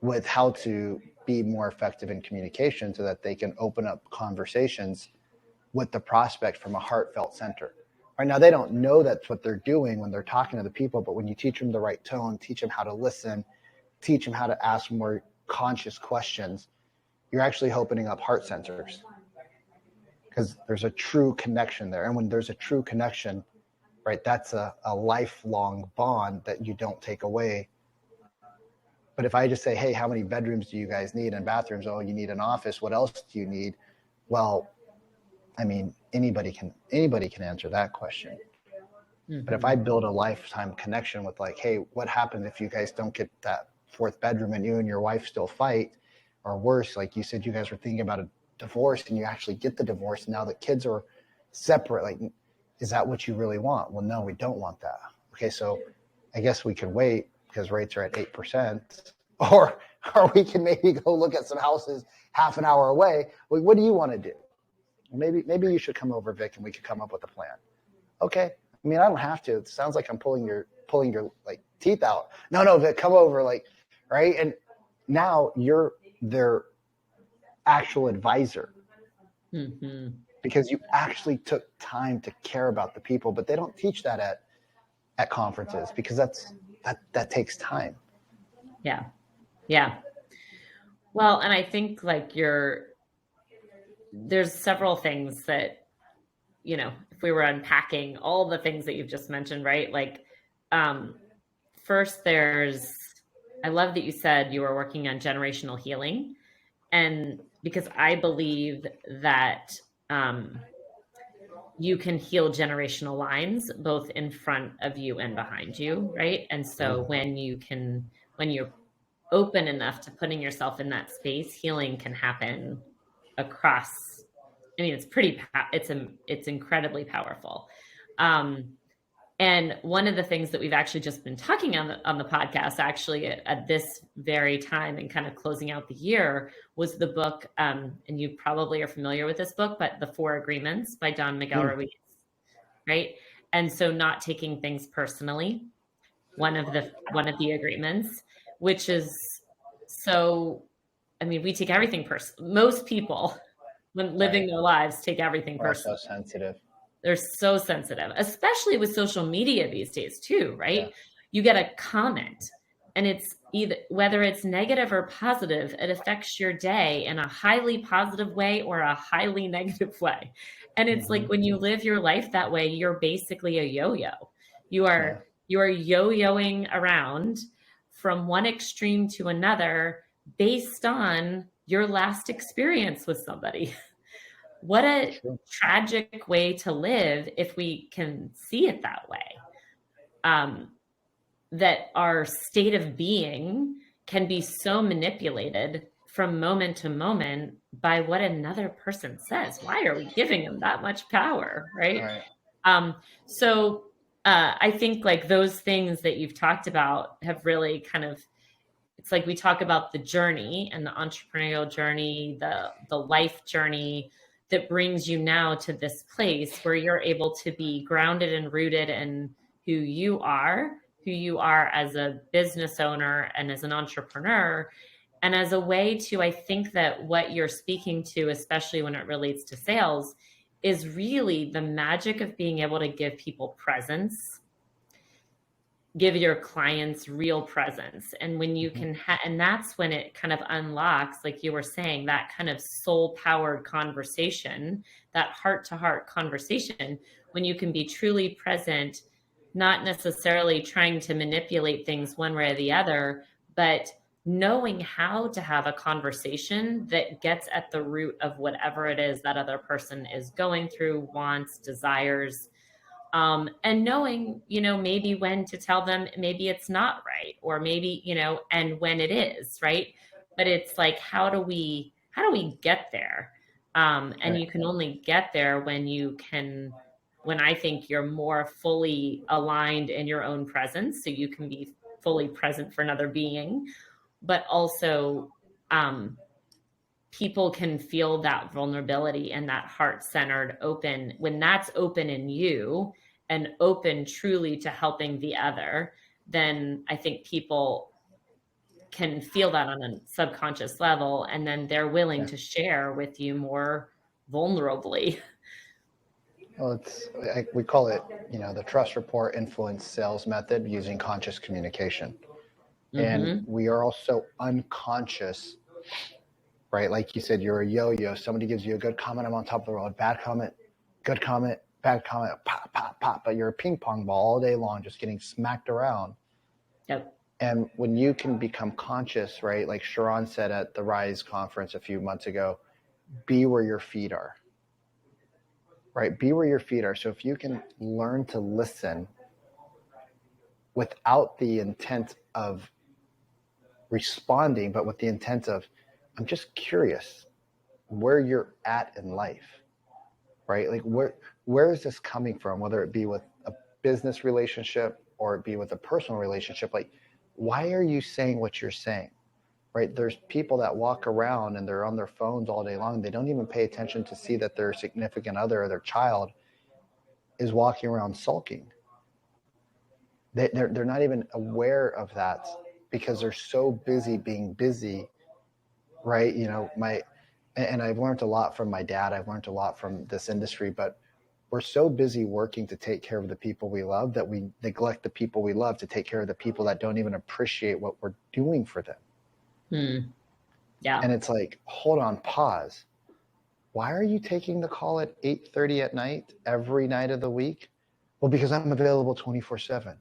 with how to be more effective in communication so that they can open up conversations with the prospect from a heartfelt center. Right now, they don't know that's what they're doing when they're talking to the people, but when you teach them the right tone, teach them how to listen, teach them how to ask more conscious questions, you're actually opening up heart centers because there's a true connection there. And when there's a true connection, right, that's a lifelong bond that you don't take away. But if I just say, hey, how many bedrooms do you guys need and bathrooms? Oh, you need an office. What else do you need? Well, I mean, anybody can answer that question. Mm-hmm. But if I build a lifetime connection with like, hey, what happens if you guys don't get that fourth bedroom and you and your wife still fight? Or worse, like you said, you guys were thinking about a divorce and you actually get the divorce and now the kids are separate. Like, is that what you really want? Well, no, we don't want that. Okay, so I guess we can wait because rates are at 8%, or we can maybe go look at some houses half an hour away. Well, what do you want to do? Maybe you should come over, Vic, and we could come up with a plan. Okay. I mean, I don't have to. It sounds like I'm pulling your like teeth out. No, Vic, come over, like, right? And now you're their actual advisor. Mm-hmm. Because you actually took time to care about the people, but they don't teach that at conferences because that takes time. Yeah. Well, and I think like there's several things that, if we were unpacking all the things that you've just mentioned, right? Like, first I love that you said you were working on generational healing, and because I believe that, you can heal generational lines both in front of you and behind you, right? And so when you're open enough to putting yourself in that space, healing can happen across. I mean, it's incredibly powerful. And one of the things that we've actually just been talking on the podcast, actually at this very time and kind of closing out the year, was the book, and you probably are familiar with this book, but The 4 Agreements by Don Miguel Ruiz, right? And so not taking things personally, one of the agreements, which is so, I mean, we take everything personal. Most people, when living their lives, take everything personal. So sensitive. They're so sensitive, especially with social media these days too, right? Yeah. You get a comment and it's whether it's negative or positive, it affects your day in a highly positive way or a highly negative way. And it's like when you live your life that way, you're basically a yo-yo. You are yo-yoing around from one extreme to another based on your last experience with somebody. What a tragic way to live if we can see it that way. That our state of being can be so manipulated from moment to moment by what another person says. Why are we giving them that much power, right? So I think like those things that you've talked about have really kind of, it's like we talk about the journey and the entrepreneurial journey, the life journey that brings you now to this place where you're able to be grounded and rooted in who you are as a business owner and as an entrepreneur. And as a way to, I think that what you're speaking to, especially when it relates to sales, is really the magic of being able to give people presence, give your clients real presence. And when you Mm-hmm. can and that's when it kind of unlocks, like you were saying, that kind of soul powered conversation, that heart to heart conversation, when you can be truly present, not necessarily trying to manipulate things one way or the other, but knowing how to have a conversation that gets at the root of whatever it is that other person is going through, wants, desires, and knowing, maybe when to tell them maybe it's not right, or maybe, and when it is right. But it's like, how do we get there? And Right. you can only get there when I think you're more fully aligned in your own presence, so you can be fully present for another being, but also, um, people can feel that vulnerability and that heart centered open. When that's open in you and open truly to helping the other, then I think people can feel that on a subconscious level, and then they're willing Yeah. to share with you more vulnerably. Well, we call it, the trust report influence sales method using conscious communication. And Mm-hmm. we are also unconscious, right? Like you said, you're a yo-yo. Somebody gives you a good comment, I'm on top of the world. Bad comment, good comment, bad comment, pop, pop, pop. But you're a ping pong ball all day long, just getting smacked around. Yep. And when you can become conscious, right? Like Sharon said at the Rise conference a few months ago, be where your feet are, right? Be where your feet are. So if you can learn to listen without the intent of responding, but with the intent of, I'm just curious where you're at in life, right? Like where is this coming from? Whether it be with a business relationship or it be with a personal relationship, like why are you saying what you're saying? Right? There's people that walk around and they're on their phones all day long. They don't even pay attention to see that their significant other or their child is walking around sulking. They're not even aware of that because they're so busy being busy, right? And I've learned a lot from my dad. I've learned a lot from this industry, but we're so busy working to take care of the people we love that we neglect the people we love to take care of the people that don't even appreciate what we're doing for them. Yeah. And it's like, hold on, pause. Why are you taking the call at 8:30 at night every night of the week? Well, because I'm available 24/7.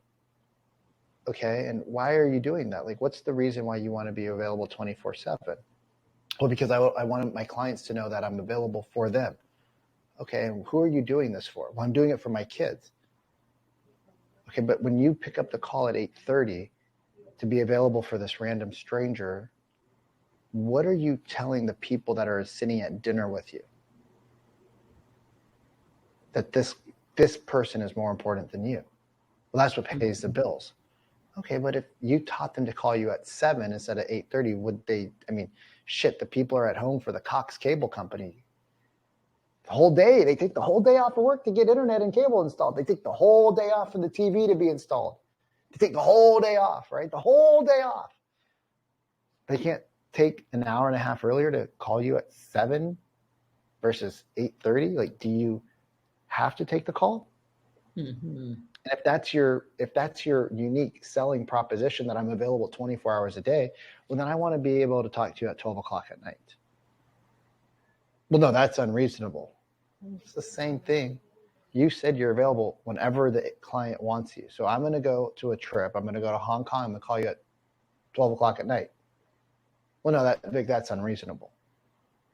Okay, and why are you doing that? Like, what's the reason why you want to be available 24/7? Well, because I want my clients to know that I'm available for them. Okay, and who are you doing this for? Well, I'm doing it for my kids. Okay, but when you pick up the call at 8:30 to be available for this random stranger, what are you telling the people that are sitting at dinner with you? That this person is more important than you. Well, that's what pays the bills. Okay, but if you taught them to call you at 7 instead of 8:30, would they? I mean, shit, the people are at home for the Cox Cable Company. The whole day, they take the whole day off of work to get internet and cable installed. They take the whole day off for the TV to be installed. They take the whole day off, right? The whole day off. They can't take an hour and a half earlier to call you at 7 versus 8:30. Like, do you have to take the call? Mm-hmm. And if that's your unique selling proposition that I'm available 24 hours a day, well, then I want to be able to talk to you at 12 o'clock at night. Well, no, that's unreasonable. It's the same thing. You said you're available whenever the client wants you. So I'm going to go to a trip. I'm going to go to Hong Kong. I'm going to call you at 12 o'clock at night. Well, no, that's unreasonable,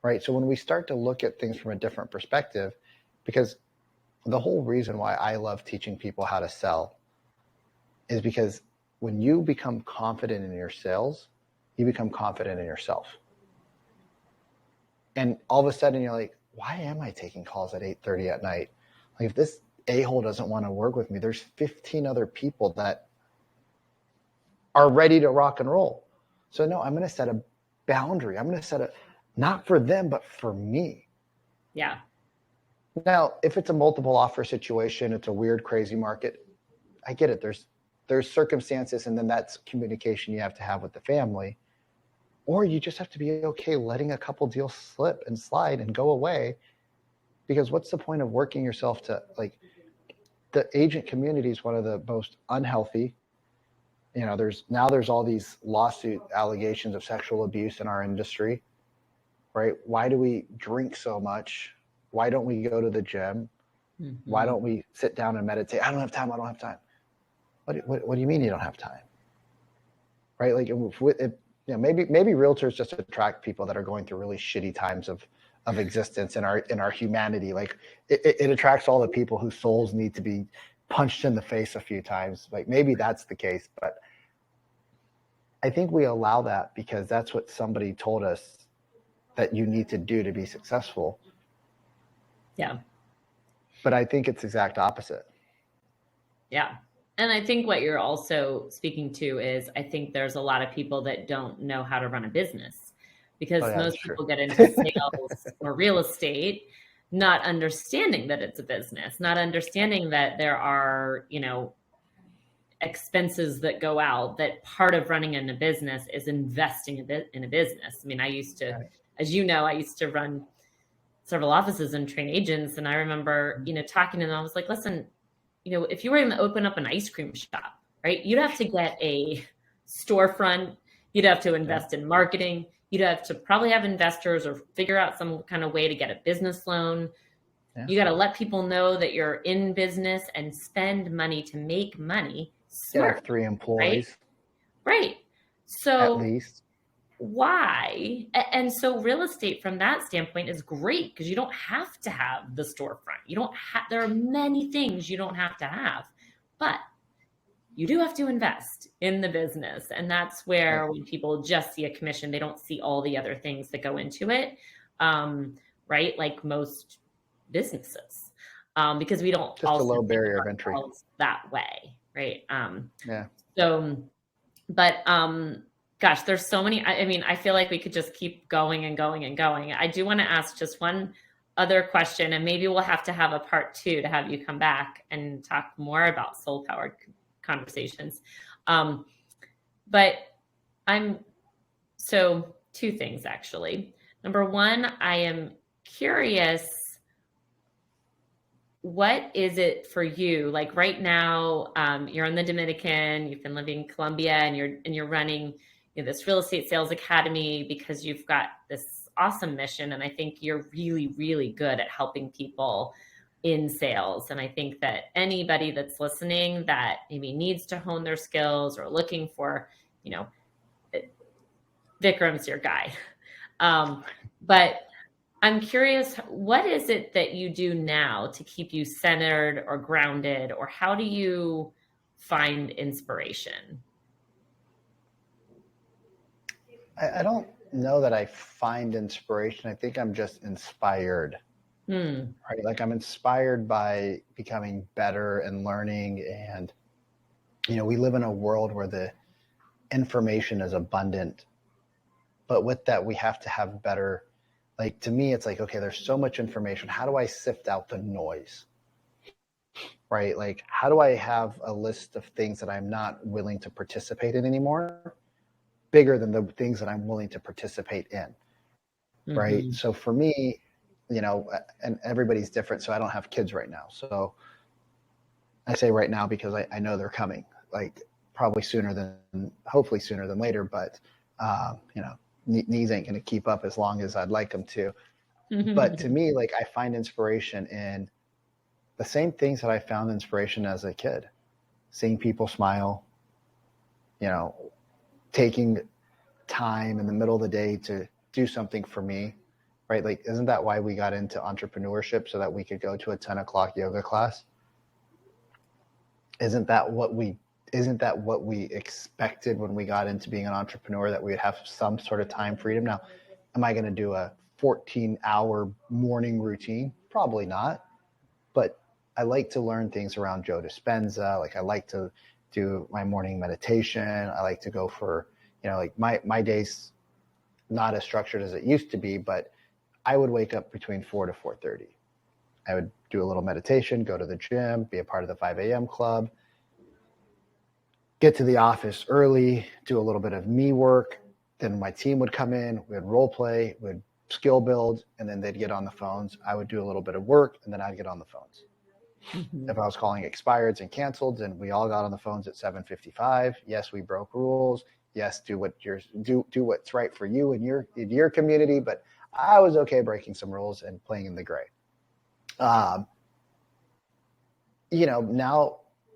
right? So when we start to look at things from a different perspective, because the whole reason why I love teaching people how to sell is because when you become confident in your sales, you become confident in yourself. And all of a sudden you're like, why am I taking calls at 8:30 at night? Like a-hole doesn't want to work with me. There's 15 other people that are ready to rock and roll. So no, I'm going to set a boundary. I'm going to set a, not for them, but for me. Yeah. Now, if it's a multiple offer situation, it's a weird, crazy market. I get it. There's circumstances, and then that's communication you have to have with the family. Or you just have to be okay letting a couple deals slip and slide and go away. Because what's the point of working yourself to, like, the agent community is one of the most unhealthy. You know, there's all these lawsuit allegations of sexual abuse in our industry, right? Why do we drink so much? Why don't we go to the gym? Mm-hmm. Why don't we sit down and meditate? I don't have time. I don't have time. What do you mean you don't have time? Right? Like, maybe realtors just attract people that are going through really shitty times of existence in our humanity. Like, it attracts all the people whose souls need to be punched in the face a few times. Like, maybe that's the case, but I think we allow that because that's what somebody told us that you need to do to be successful. Yeah. But I think it's exact opposite. Yeah. And I think what you're also speaking to is, I think there's a lot of people that don't know how to run a business, because most people get into sales or real estate not understanding that it's a business, not understanding that there are, expenses that go out, that part of running in a business is investing a bit in a business. I mean, I used to, as you know, I used to run several offices and train agents. And I remember, talking to them, I was like, listen, if you were going to open up an ice cream shop, right, you'd have to get a storefront, you'd have to invest in marketing, you'd have to probably have investors or figure out some kind of way to get a business loan. Yeah. You got to let people know that you're in business and spend money to make money. Smart, have 3 employees. Right. So at least. Why? And so real estate from that standpoint is great, because you don't have to have the storefront. You don't have, there are many things you don't have to have, but you do have to invest in the business. And that's where when people just see a commission, they don't see all the other things that go into it. Right. Like most businesses, because we don't just a low barrier of entry that way. Right. Yeah. So, but, gosh, there's so many. I mean, I feel like we could just keep going and going and going. I do want to ask just one other question, and maybe we'll have to have a part 2 to have you come back and talk more about soul powered conversations. But so 2 things actually. Number 1, I am curious, what is it for you? Like right now, you're in the Dominican, you've been living in Colombia, and you're running this real estate sales academy because you've got this awesome mission. And I think you're really, really good at helping people in sales. And I think that anybody that's listening that maybe needs to hone their skills or looking for, Vikram's your guy. But I'm curious, what is it that you do now to keep you centered or grounded, or how do you find inspiration? I don't know that I find inspiration. I think I'm just inspired. Right? Like, I'm inspired by becoming better and learning. And, we live in a world where the information is abundant. But with that, we have to have better, like, to me, it's like, okay, there's so much information. How do I sift out the noise? Right? Like, how do I have a list of things that I'm not willing to participate in anymore bigger than the things that I'm willing to participate in? Right? Mm-hmm. So for me, and everybody's different. So I don't have kids right now. So I say right now because I know they're coming, like probably hopefully sooner than later. But, knees ain't going to keep up as long as I'd like them to. But to me, like, I find inspiration in the same things that I found inspiration as a kid, seeing people smile, taking time in the middle of the day to do something for me, right? Like, isn't that why we got into entrepreneurship, so that we could go to a 10 o'clock yoga class? Isn't that what we expected when we got into being an entrepreneur, that we would have some sort of time freedom? Now, am I going to do a 14-hour morning routine? Probably not. But I like to learn things around Joe Dispenza. Like I like to do my morning meditation. I like to go for, like my day's not as structured as it used to be, but I would wake up between 4 to 4:30. I would do a little meditation, go to the gym, be a part of the 5 a.m. club, get to the office early, do a little bit of me work. Then my team would come in, we'd role play, we'd skill build, and then they'd get on the phones. I would do a little bit of work, and then I'd get on the phones. Mm-hmm. If I was calling expireds and canceled, and we all got on the phones at 7:55. Yes, we broke rules. Yes, do what's right for you and your community. But I was okay breaking some rules and playing in the gray. Now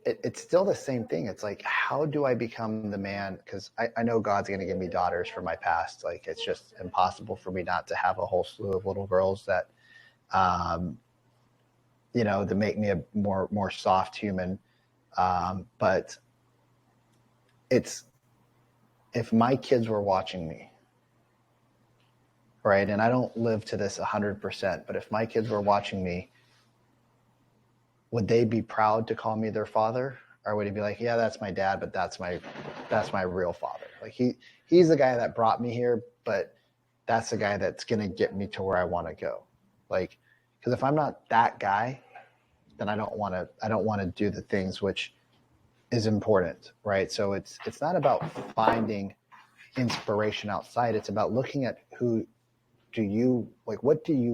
it's still the same thing. It's like, how do I become the man? Because I know God's going to give me daughters for my past. Like, it's just impossible for me not to have a whole slew of little girls that, to make me a more soft human. But if my kids were watching me, right, and I don't live to this 100%, but if my kids were watching me, would they be proud to call me their father? Or would he be like, yeah, that's my dad, but that's my real father. Like he's the guy that brought me here, but that's the guy that's going to get me to where I want to go. Like, because if I'm not that guy, then I don't want to do the things which is important, right? So it's not about finding inspiration outside. It's about looking at what do you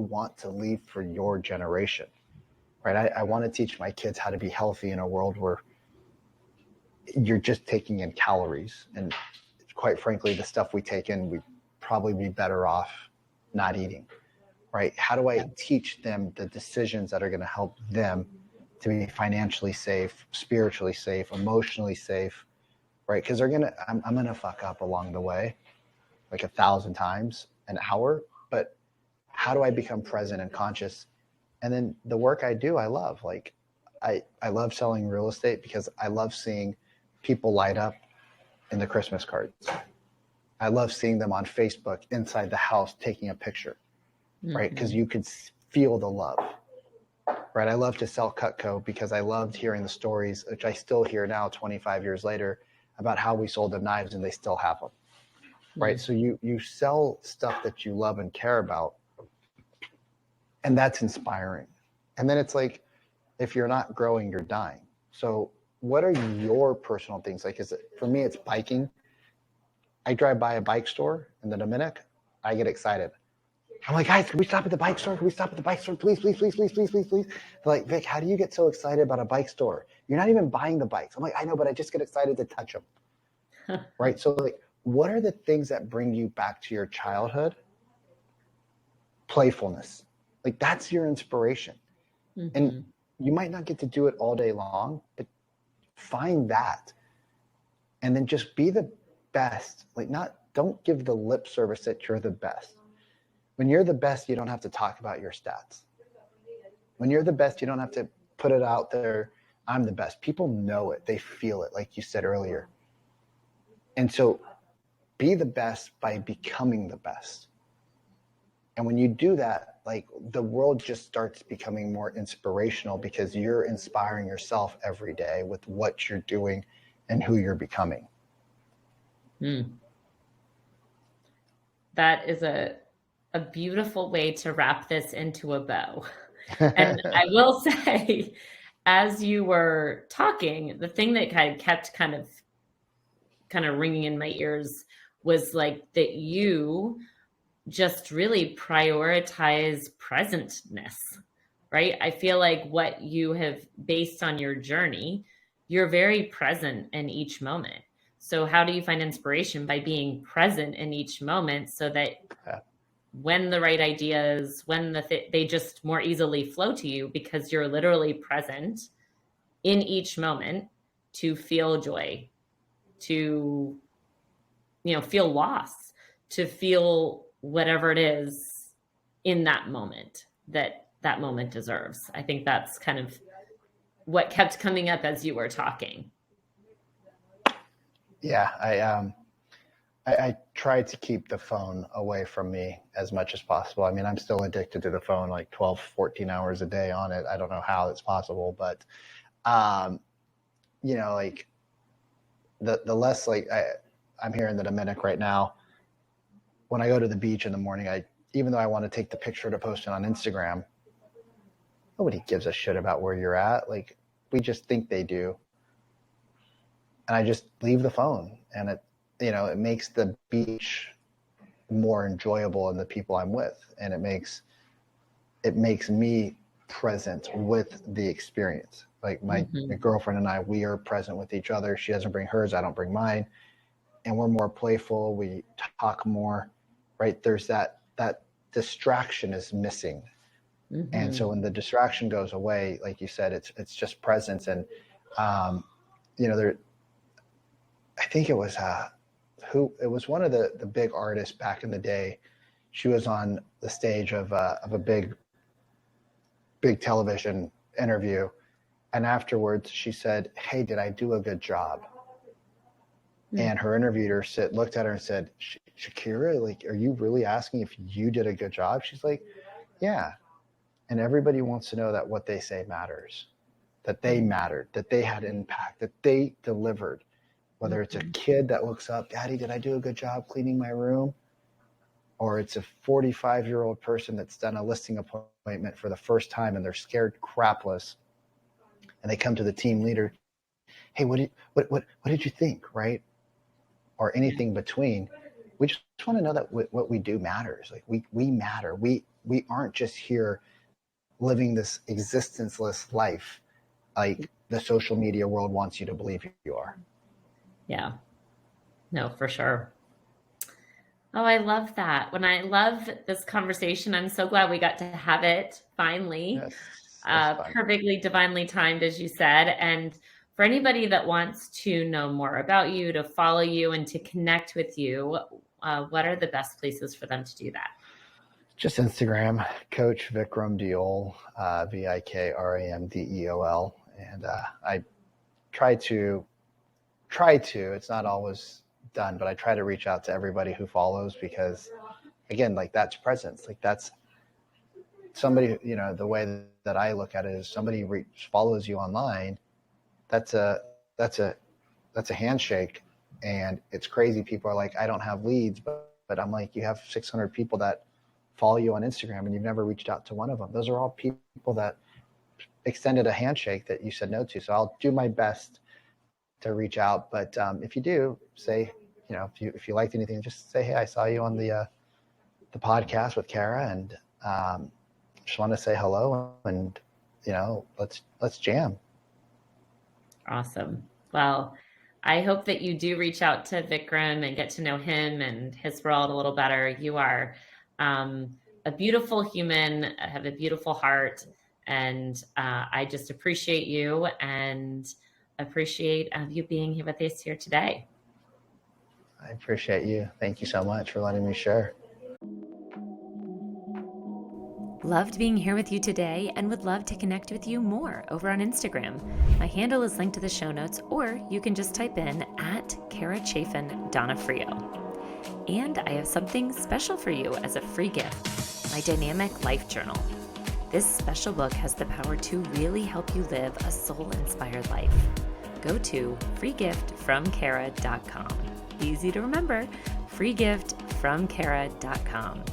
want to leave for your generation? Right. I want to teach my kids how to be healthy in a world where you're just taking in calories. And quite frankly, the stuff we take in, we'd probably be better off not eating. Right. How do I teach them the decisions that are going to help them to be financially safe, spiritually safe, emotionally safe? Right. Because I'm going to fuck up along the way like 1,000 times an hour. But how do I become present and conscious? And then the work I do, I love. Like, I love selling real estate because I love seeing people light up in the Christmas cards. I love seeing them on Facebook inside the house taking a picture, right? Because you could feel the love, right? I love to sell Cutco because I loved hearing the stories, which I still hear now 25 years later, about how we sold them knives and they still have them, right? So you sell stuff that you love and care about, and that's inspiring. And then it's like, if you're not growing, you're dying. So what are your personal things? Like, for me, it's biking. I drive by a bike store in the Dominic. I get excited. I'm like, guys, can we stop at the bike store? Can we stop at the bike store? Please, please, please, please, please, please, please. They're like, Vic, how do you get so excited about a bike store? You're not even buying the bikes. I'm like, I know, but I just get excited to touch them. Right? So like, what are the things that bring you back to your childhood? Playfulness. Like, that's your inspiration. And you might not get to do it all day long, but find that. And then just be the best. Like, don't give the lip service that you're the best. When you're the best, you don't have to talk about your stats. When you're the best, you don't have to put it out there. I'm the best. People know it. They feel it, like you said earlier. And so be the best by becoming the best. And when you do that, like, the world just starts becoming more inspirational because you're inspiring yourself every day with what you're doing and who you're becoming. That is a beautiful way to wrap this into a bow. And I will say, as you were talking, the thing that kept kind of ringing in my ears was like that you just really prioritize presentness, right? I feel like what you have based on your journey, you're very present in each moment. So how do you find inspiration? By being present in each moment so that when the right ideas, when they just more easily flow to you because you're literally present in each moment to feel joy, to, feel loss, to feel whatever it is in that moment that moment deserves. I think that's kind of what kept coming up as you were talking. Yeah, I try to keep the phone away from me as much as possible. I mean, I'm still addicted to the phone, like 12, 14 hours a day on it. I don't know how it's possible, but, um, like the less like I'm here in the Dominic right now. When I go to the beach in the morning, even though I want to take the picture to post it on Instagram, nobody gives a shit about where you're at. Like, we just think they do. And I just leave the phone, and it makes the beach more enjoyable in the people I'm with. And it makes me present with the experience. Like my girlfriend and I, we are present with each other. She doesn't bring hers, I don't bring mine. And we're more playful. We talk more, right? There's that distraction is missing. And so when the distraction goes away, like you said, it's just presence. And, there, I think it was, it was one of the big artists back in the day. She was on the stage of a big television interview. And afterwards she said, "Hey, did I do a good job?" And her interviewer looked at her and said, "Shakira, like, are you really asking if you did a good job?" She's like, "Yeah." And everybody wants to know that what they say matters, that they mattered, that they had impact, that they delivered. Whether it's a kid that looks up, "Daddy, did I do a good job cleaning my room?" Or it's a 45-year-old person that's done a listing appointment for the first time and they're scared crapless. And they come to the team leader, "Hey, what did you think?" Right? Or anything between. We just want to know that what we do matters. Like, we matter. We aren't just here living this existenceless life like the social media world wants you to believe you are. Yeah, no, for sure. Oh, I love that. When I love this conversation, I'm so glad we got to have it finally. Yes, it's fun. Perfectly divinely timed, as you said. And for anybody that wants to know more about you, to follow you, and to connect with you, what are the best places for them to do that? Just Instagram, Coach Vikram Deol, VIKRAMDEOL. And I try to, it's not always done, but I try to reach out to everybody who follows, because again, like, that's presence. Like, that's somebody, the way that I look at it is somebody follows you online. That's a handshake. And it's crazy. People are like, "I don't have leads," but I'm like, you have 600 people that follow you on Instagram and you've never reached out to one of them. Those are all people that extended a handshake that you said no to. So I'll do my best to reach out. But if you do, say, if you liked anything, just say, "Hey, I saw you on the podcast with Kara, and just want to say hello, and let's jam." Awesome. Well, I hope that you do reach out to Vikram and get to know him and his world a little better. You are a beautiful human, have a beautiful heart, and I just appreciate you and appreciate you being here with us here today. I appreciate you. Thank you so much for letting me share. Loved being here with you today and would love to connect with you more over on Instagram. My handle is linked to the show notes, or you can just type in @KaraChafin_Donofrio. And I have something special for you as a free gift, my dynamic life journal. This special book has the power to really help you live a soul-inspired life. Go to freegiftfromkara.com. Easy to remember, freegiftfromkara.com.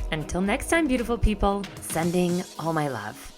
Until next time, beautiful people, sending all my love.